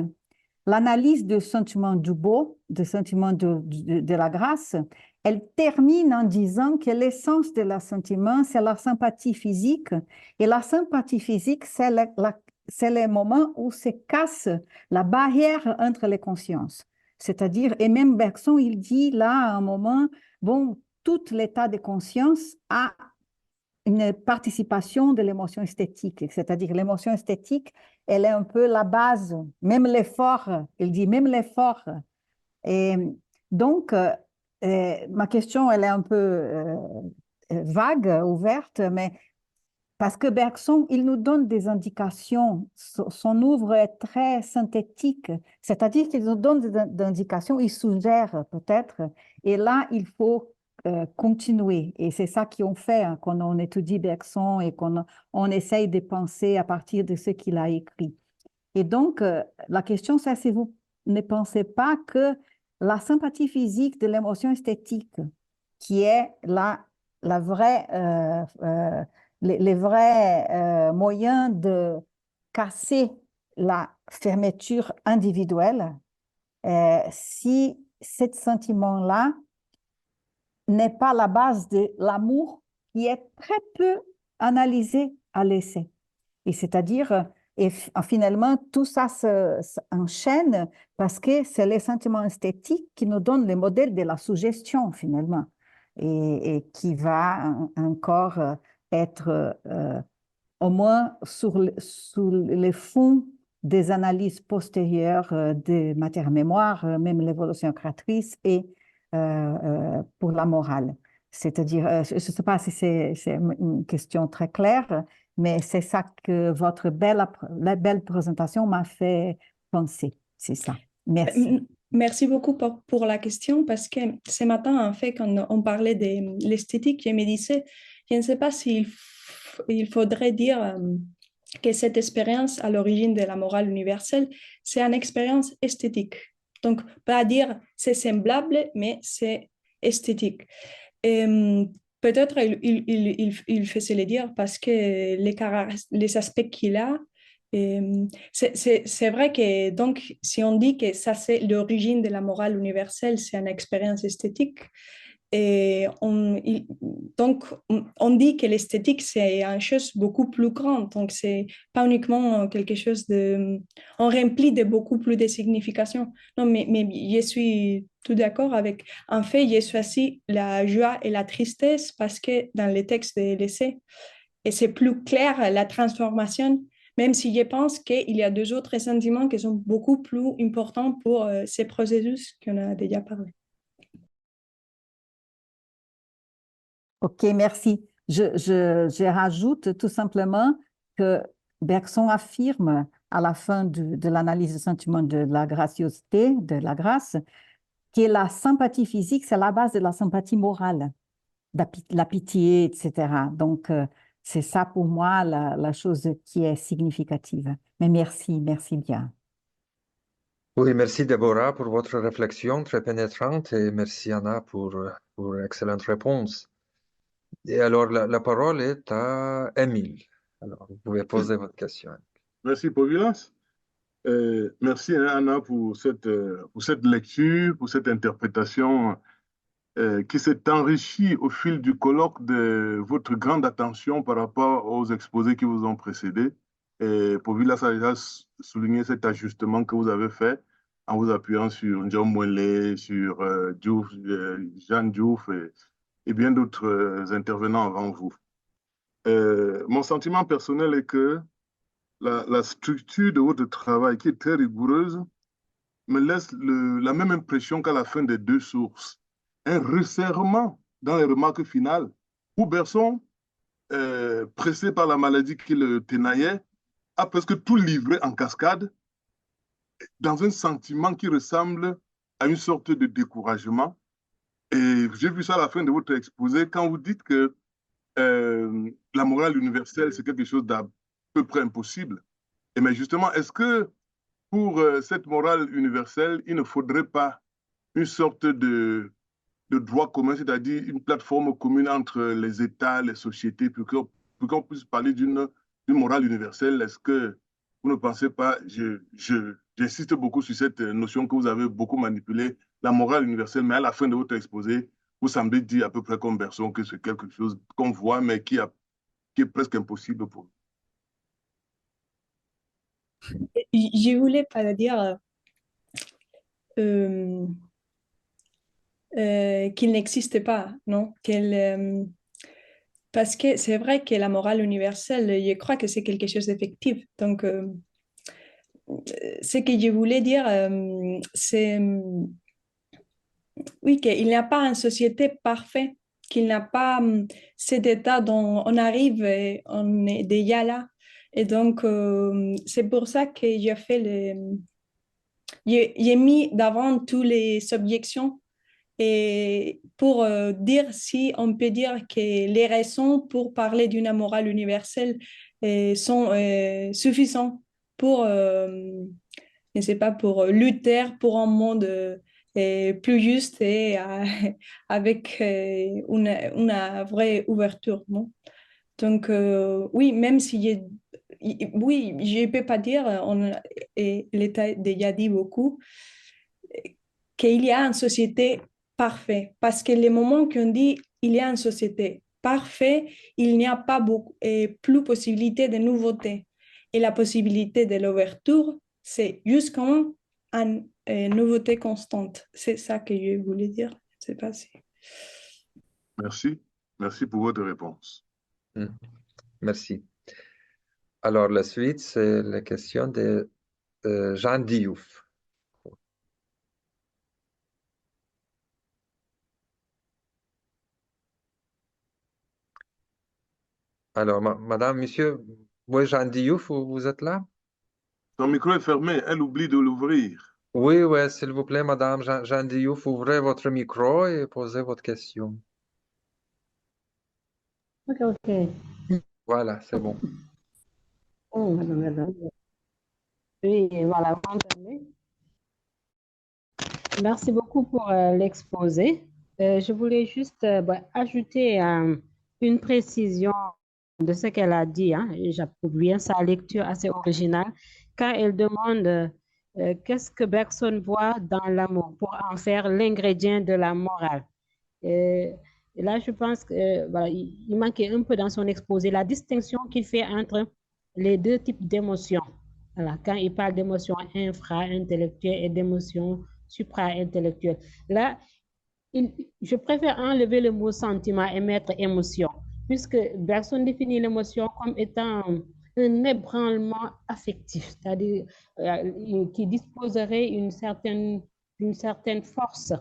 l'analyse du sentiment du beau, du sentiment de la grâce, elle termine en disant que l'essence de la sentiment, c'est la sympathie physique. Et la sympathie physique, c'est le moment où se casse la barrière entre les consciences. C'est-à-dire, et même Bergson, il dit là, à un moment, bon, tout l'état de conscience a une participation de l'émotion esthétique. C'est-à-dire, l'émotion esthétique, elle est un peu la base, même l'effort, il dit même l'effort. Et donc, ma question, elle est un peu vague, ouverte, mais parce que Bergson, il nous donne des indications. Son œuvre est très synthétique, c'est-à-dire qu'il nous donne des indications, il suggère peut-être, et là, il faut continuer. Et c'est ça qu'on fait hein, quand on étudie Bergson et qu'on essaye de penser à partir de ce qu'il a écrit. Et donc, la question, c'est si vous ne pensez pas que la sympathie physique de l'émotion esthétique, qui est les vrais moyens de casser la fermeture individuelle, si ce sentiment-là n'est pas la base de l'amour qui est très peu analysé à l'essai. Et c'est-à-dire, et finalement, tout ça s'enchaîne parce que c'est les sentiments esthétiques qui nous donnent le modèle de la suggestion, finalement, et qui va encore être au moins sur les fonds des analyses postérieures des matières mémoires, même l'évolution créatrice et pour la morale. C'est-à-dire, je ne sais pas si c'est une question très claire, mais c'est ça que votre la belle présentation m'a fait penser. C'est ça. Merci. Merci beaucoup pour la question parce que ce matin, en fait, quand on parlait de l'esthétique, je me disais, je ne sais pas s'il il faudrait dire que cette expérience à l'origine de la morale universelle, c'est une expérience esthétique. Donc, pas dire c'est semblable, mais c'est esthétique. Et, peut-être il faisait le dire parce que les aspects qu'il a, c'est vrai que donc si on dit que ça c'est l'origine de la morale universelle, c'est une expérience esthétique, et donc, on dit que l'esthétique, c'est une chose beaucoup plus grande. Donc, c'est pas uniquement quelque chose de... On remplit de beaucoup plus de significations. Non, mais je suis tout d'accord avec... En fait, je suis aussi la joie et la tristesse parce que dans les textes de l'essai, et c'est plus clair la transformation, même si je pense qu'il y a deux autres sentiments qui sont beaucoup plus importants pour ces processus qu'on a déjà parlé. OK, merci. Je rajoute tout simplement que Bergson affirme à la fin de l'analyse du sentiment de la graciosité, de la grâce, que la sympathie physique, c'est la base de la sympathie morale, la pitié, etc. Donc, c'est ça pour moi la chose qui est significative. Mais merci bien. Oui, merci Déborah pour votre réflexion très pénétrante et merci Anna pour excellente réponse. Et alors, la parole est à Émile. Alors, vous pouvez poser votre question. Merci, Povilas. Merci, Anna, pour cette lecture, pour cette interprétation qui s'est enrichie au fil du colloque de votre grande attention par rapport aux exposés qui vous ont précédés. Et Povilas a déjà souligné cet ajustement que vous avez fait en vous appuyant sur John Moelet, sur Jean Diouf et bien d'autres intervenants avant vous. Mon sentiment personnel est que la structure de votre travail, qui est très rigoureuse, me laisse la même impression qu'à la fin des deux sources. Un resserrement dans les remarques finales, où Bergson, pressé par la maladie qui le tenaillait, a presque tout livré en cascade, dans un sentiment qui ressemble à une sorte de découragement. Et j'ai vu ça à la fin de votre exposé, quand vous dites que la morale universelle, c'est quelque chose d'à peu près impossible. Et mais justement, est-ce que pour cette morale universelle, il ne faudrait pas une sorte de droit commun, c'est-à-dire une plateforme commune entre les États, les sociétés, pour qu'on puisse parler d'une morale universelle? Est-ce que vous ne pensez pas, j'insiste beaucoup sur cette notion que vous avez beaucoup manipulée, la morale universelle, mais à la fin de votre exposé, vous semblez dire à peu près comme Bergson que c'est quelque chose qu'on voit, mais qui est presque impossible pour nous. Je voulais pas dire qu'il n'existe pas, non? Parce que c'est vrai que la morale universelle, je crois que c'est quelque chose d'effectif. Donc, ce que je voulais dire, c'est oui, qu'il n'y a pas une société parfaite, qu'il n'y a pas cet état dont on arrive et on est déjà là. Et donc, c'est pour ça que j'ai fait j'ai mis d'avant toutes les objections et pour dire si on peut dire que les raisons pour parler d'une morale universelle sont suffisantes pour, je ne sais pas, pour lutter pour un monde plus juste et avec une vraie ouverture, non? Donc, oui, même si oui, je ne peux pas dire, et l'État a déjà dit beaucoup, qu'il y a une société parfaite. Parce que le moment qu'on dit il y a une société parfaite, il n'y a pas plus possibilité de nouveauté. Et la possibilité de l'ouverture, c'est jusqu'à une nouveauté constante. C'est ça que je voulais dire. Je ne sais pas si... Merci. Merci pour votre réponse. Hmm. Merci. Alors, la suite, c'est la question de Jean Diouf. Alors, madame, monsieur, oui, Jean Diouf, vous êtes là? Son micro est fermé, elle oublie de l'ouvrir. Oui, oui, s'il vous plaît, madame Jean Diouf, ouvrez votre micro et posez votre question. Ok, ok. Voilà, c'est bon. Oh, madame. Oui, voilà, vous m'entendez? Merci beaucoup pour l'exposé. Je voulais juste ajouter une précision de ce qu'elle a dit, hein, et j'approuve bien sa lecture assez originale, quand elle demande qu'est-ce que Bergson voit dans l'amour pour en faire l'ingrédient de la morale. Et là, je pense que voilà, il manquait un peu dans son exposé la distinction qu'il fait entre les deux types d'émotions. Voilà, quand il parle d'émotions infra-intellectuelles et d'émotions supra-intellectuelles. Là, je préfère enlever le mot sentiment et mettre émotion, puisque Bergson définit l'émotion comme étant un ébranlement affectif, c'est-à-dire qui disposerait d'une certaine force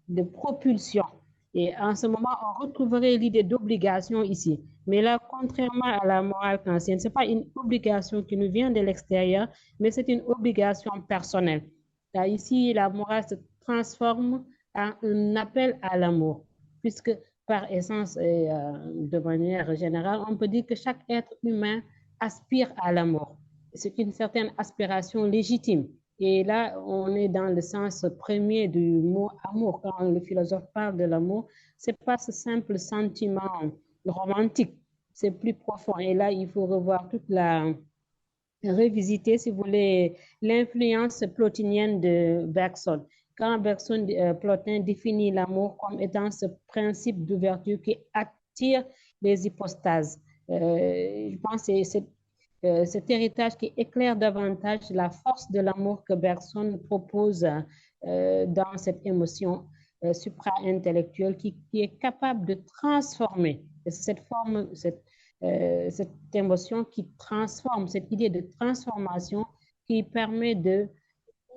de propulsion. Et en ce moment, on retrouverait l'idée d'obligation ici. Mais là, contrairement à la morale kantienne, ce n'est pas une obligation qui nous vient de l'extérieur, mais c'est une obligation personnelle. Là, ici, la morale se transforme en un appel à l'amour, puisque par essence et de manière générale, on peut dire que chaque être humain aspire à l'amour. C'est une certaine aspiration légitime. Et là, on est dans le sens premier du mot amour. Quand le philosophe parle de l'amour, ce n'est pas ce simple sentiment romantique, c'est plus profond. Et là, il faut revoir revisiter, si vous voulez, l'influence plotinienne de Bergson. Quand Plotin définit l'amour comme étant ce principe d'ouverture qui attire les hypostases. Je pense que c'est cet héritage qui éclaire davantage la force de l'amour que Bergson propose dans cette émotion supra-intellectuelle qui est capable de transformer. Cette émotion qui transforme, cette idée de transformation qui permet de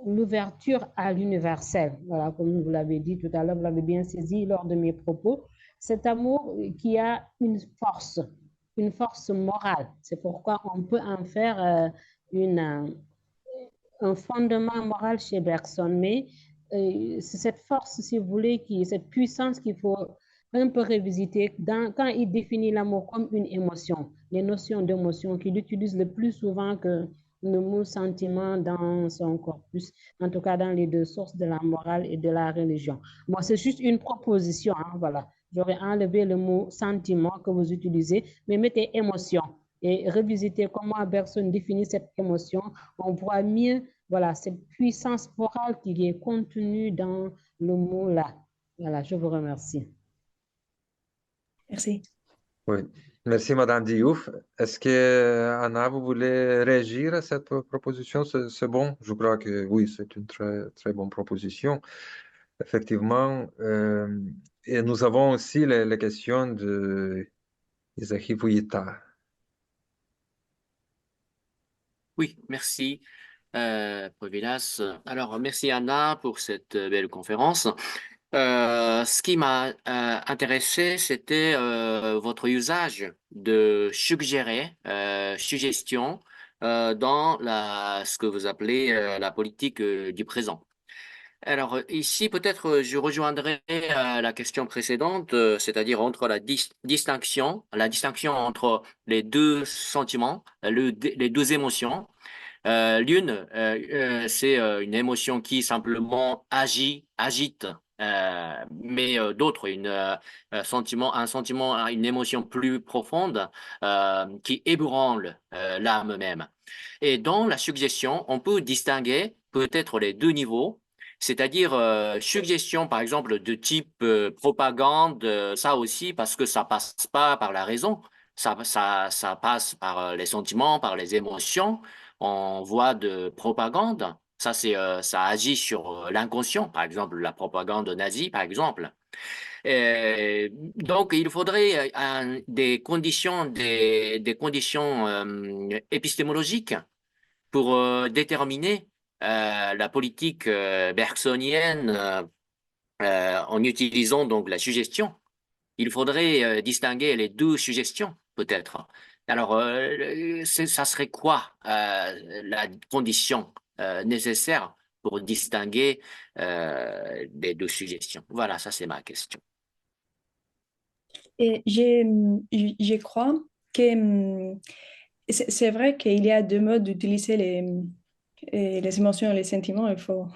l'ouverture à l'universel. Voilà, comme vous l'avez dit tout à l'heure, vous l'avez bien saisi lors de mes propos. Cet amour qui a une force morale. C'est pourquoi on peut en faire un fondement moral chez Bergson. Mais c'est cette force, si vous voulez, cette puissance qu'il faut un peu révisiter quand il définit l'amour comme une émotion, les notions d'émotion qu'il utilise le plus souvent que le mot sentiment dans son corpus, en tout cas dans les deux sources de la morale et de la religion. Moi, c'est juste une proposition, hein, voilà. J'aurais enlevé le mot sentiment que vous utilisez, mais mettez émotion et revisitez comment Bergson définit cette émotion. On voit mieux, voilà, cette puissance morale qui est contenue dans le mot là. Voilà, je vous remercie. Merci. Oui, merci Madame Diouf. Est-ce que Anna, vous voulez réagir à cette proposition? C'est bon? Je crois que oui, c'est une très, très bonne proposition. Effectivement, et nous avons aussi les questions de Isahi Fuyita. Oui, merci, Provilas. Alors, merci Anna pour cette belle conférence. Ce qui m'a intéressé, c'était votre usage de suggérer, suggestion dans ce que vous appelez la politique du présent. Alors ici, peut-être je rejoindrai la question précédente, c'est-à-dire entre la distinction entre les deux sentiments, les deux émotions. L'une, c'est une émotion qui simplement agite, mais d'autres, un sentiment, une émotion plus profonde qui ébranle l'âme même. Et dans la suggestion, on peut distinguer peut-être les deux niveaux, c'est-à-dire suggestion, par exemple, de type propagande, ça aussi, parce que ça passe pas par la raison, ça passe par les sentiments, par les émotions. En voie de propagande, ça agit sur l'inconscient, par exemple la propagande nazie, par exemple. Donc, il faudrait des conditions épistémologiques pour déterminer la politique bergsonienne en utilisant donc la suggestion. Il faudrait distinguer les deux suggestions, peut-être. Alors, ça serait quoi la condition nécessaire pour distinguer les deux suggestions? Voilà, ça c'est ma question. Et je crois que c'est vrai qu'il y a deux modes d'utiliser les émotions et les sentiments. Il faut.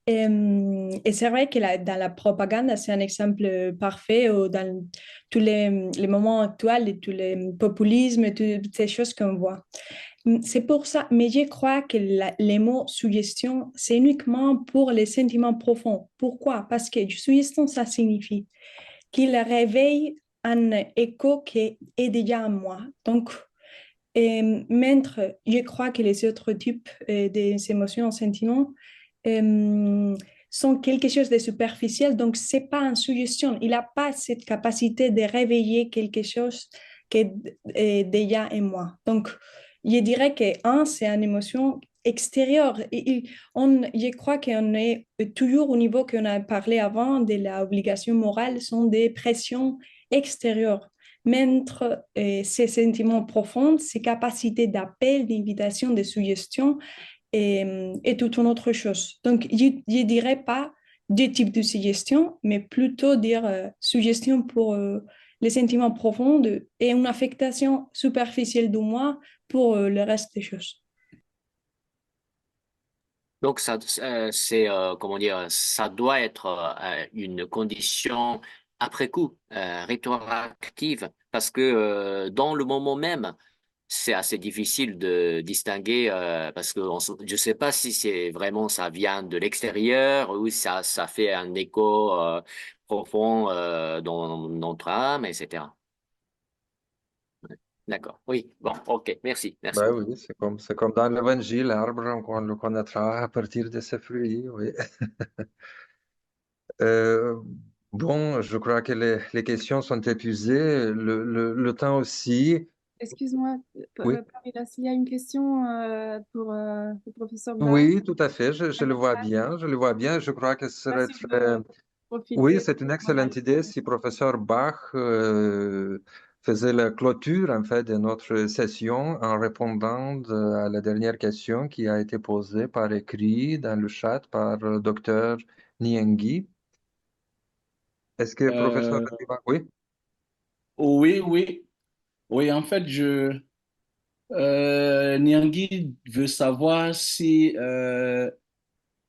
Et c'est vrai que dans la propagande, c'est un exemple parfait, ou dans tous les moments actuels, et tous les populismes, et toutes ces choses qu'on voit. C'est pour ça, mais je crois que les mots suggestion, c'est uniquement pour les sentiments profonds. Pourquoi? Parce que suggestion, ça signifie qu'il réveille un écho qui est déjà en moi. Donc, je crois que les autres types des émotions, sentiments, sont quelque chose de superficiel, donc c'est pas une suggestion. Il n'a pas cette capacité de réveiller quelque chose qui est déjà en moi. Donc, je dirais que c'est une émotion extérieure. Je crois qu'on est toujours au niveau qu'on a parlé avant de l'obligation morale, sont des pressions extérieures. Mettre ces sentiments profonds, ces capacités d'appel, d'invitation, de suggestion, et toute une autre chose. Donc, je ne dirais pas deux types de suggestions, mais plutôt dire suggestion pour les sentiments profonds et une affectation superficielle de moi pour le reste des choses. Donc, c'est, comment dire, ça doit être une condition après coup, rétroactive, parce que dans le moment même, c'est assez difficile de distinguer, parce que je ne sais pas si c'est vraiment ça vient de l'extérieur ou ça fait un écho profond dans notre âme, etc. D'accord. Oui. Bon. OK. Merci. Merci Ben beaucoup. oui, c'est comme dans l'Évangile, l'arbre, on le connaîtra à partir de ses fruits, oui. Bon, je crois que les questions sont épuisées, le temps aussi. Excuse-moi, Oui, Pamela, s'il y a une question pour le professeur Bach, oui, tout à fait, je le vois bien, je le vois bien. Je crois que ce je ne sais serait pas si vous très... voulez Oui, profiter. c'est une excellente idée si professeur Bach faisait la clôture en fait de notre session en répondant à la dernière question qui a été posée par écrit dans le chat par le docteur Niengi. Est-ce que professeur Bach, oui? Oui, en fait, Nyangui veut savoir si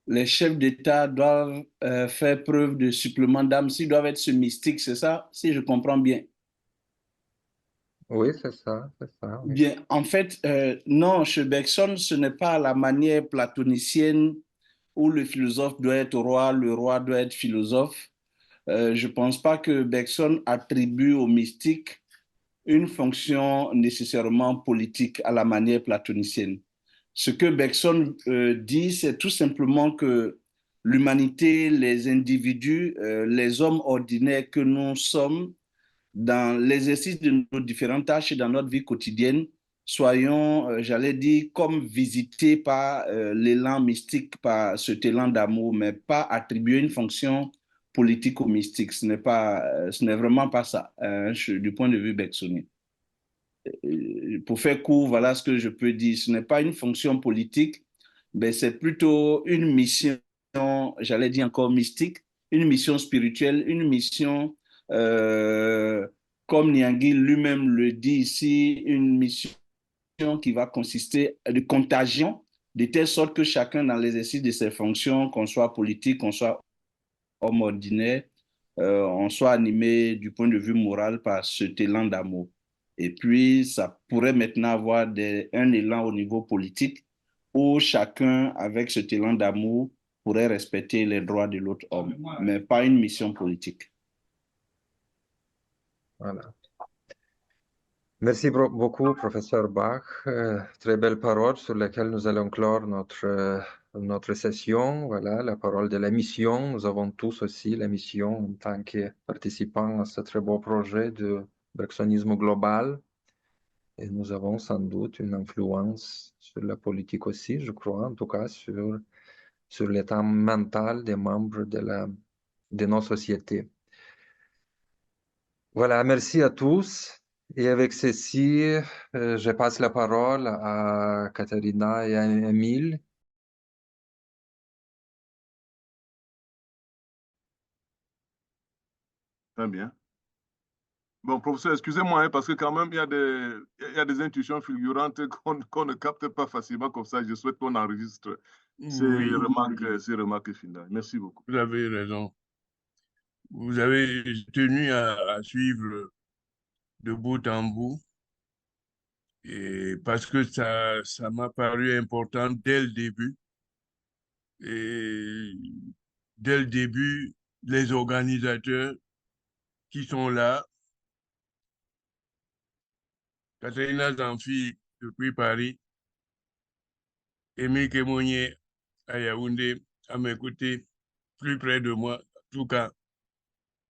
les chefs d'État doivent faire preuve de supplément d'âme, s'ils doivent être ce mystique, c'est ça, si je comprends bien. Oui, c'est ça, oui. Bien, en fait, non, chez Bergson, ce n'est pas la manière platonicienne où le philosophe doit être roi, le roi doit être philosophe. Je ne pense pas que Bergson attribue au mystique une fonction nécessairement politique à la manière platonicienne. Ce que Bergson dit, c'est tout simplement que l'humanité, les individus, les hommes ordinaires que nous sommes, dans l'exercice de nos différentes tâches et dans notre vie quotidienne, soyons, j'allais dire, comme visités par l'élan mystique, par cet élan d'amour, mais pas attribuer une fonction politique au mystique. Ce n'est vraiment pas ça, du point de vue bergsonien. Pour faire court, voilà ce que je peux dire. Ce n'est pas une fonction politique, mais c'est plutôt une mission, j'allais dire encore mystique, une mission spirituelle, une mission, comme Nyangui lui-même le dit ici, une mission qui va consister de contagion, de telle sorte que chacun dans l'exercice de ses fonctions, qu'on soit politique, qu'on soit homme ordinaire, on soit animé du point de vue moral par cet élan d'amour. Et puis, ça pourrait maintenant avoir un élan au niveau politique où chacun, avec cet élan d'amour, pourrait respecter les droits de l'autre homme, mais pas une mission politique. Voilà. Merci beaucoup, professeur Bach. Très belle parole sur laquelle nous allons clore notre notre session. Voilà, la parole de la mission. Nous avons tous aussi la mission en tant que participants à ce très beau projet de bergsonisme global. Et nous avons sans doute une influence sur la politique aussi, je crois, en tout cas sur l'état mental des membres de nos sociétés. Voilà, merci à tous. Et avec ceci, je passe la parole à Katharina et à Émile. Très bien. Bon, professeur, excusez-moi, hein, parce que quand même, il y a des intuitions fulgurantes qu'on ne capte pas facilement comme ça. Je souhaite qu'on enregistre ces remarques finales. Merci beaucoup. Vous avez raison. Vous avez tenu à suivre de bout en bout, et parce que ça m'a paru important dès le début. Et dès le début, les organisateurs qui sont là, Katharina Zanfi depuis Paris, Émile Kemounié à Yaoundé, à mes côtés, plus près de moi. En tout cas,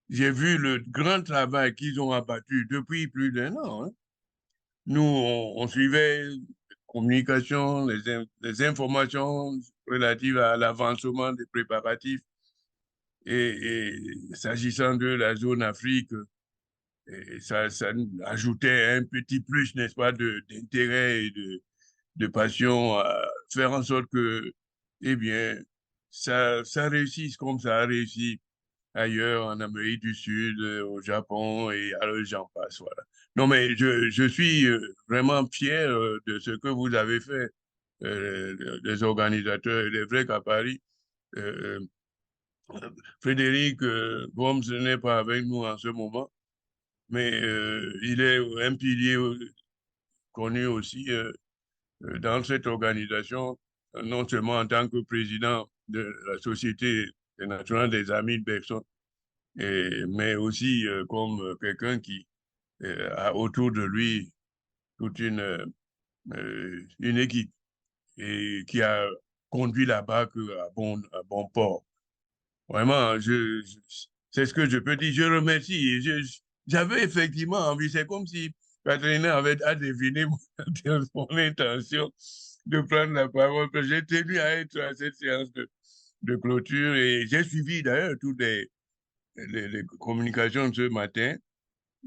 j'ai vu le grand travail qu'ils ont abattu depuis plus d'1 an. Hein. Nous, on suivait les communications, les informations relatives à l'avancement des préparatifs. Et s'agissant de la zone Afrique, et ça ajoutait un petit plus, n'est-ce pas, d'intérêt et de passion à faire en sorte que, eh bien, ça réussisse comme ça a réussi ailleurs, en Amérique du Sud, au Japon, et alors j'en passe, voilà. Non, mais je suis vraiment fier de ce que vous avez fait, les organisateurs. Il est vrai qu'à Paris, euh, Frédéric Worms n'est pas avec nous en ce moment, mais il est un pilier connu aussi dans cette organisation, non seulement en tant que président de la Société nationale des Amis de Bergson, mais aussi comme quelqu'un qui a autour de lui toute une équipe et qui a conduit la barque à bon port. Vraiment, c'est ce que je peux dire. Je remercie. J'avais effectivement envie. C'est comme si Catherine avait deviné mon intention de prendre la parole. J'ai tenu à être à cette séance de clôture et j'ai suivi d'ailleurs toutes les communications de ce matin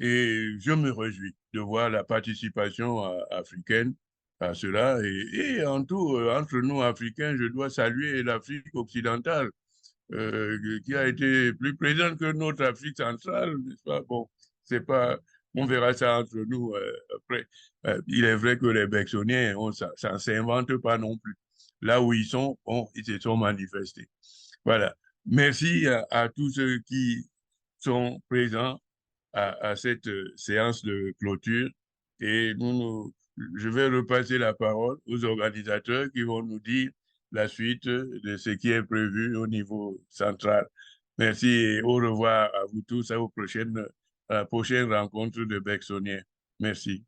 et je me réjouis de voir la participation africaine à cela. Et en tout, entre nous, Africains, je dois saluer l'Afrique occidentale qui a été plus présente que notre Afrique centrale, n'est-ce pas? Bon, c'est pas, on verra ça entre nous après. Il est vrai que les Bergsoniens, ça ne s'invente pas non plus. Là où ils sont, bon, ils se sont manifestés. Voilà. Merci à tous ceux qui sont présents à cette séance de clôture. Et je vais repasser la parole aux organisateurs qui vont nous dire la suite de ce qui est prévu au niveau central. Merci et au revoir à vous tous à la prochaine rencontre de Bergsoniens. Merci.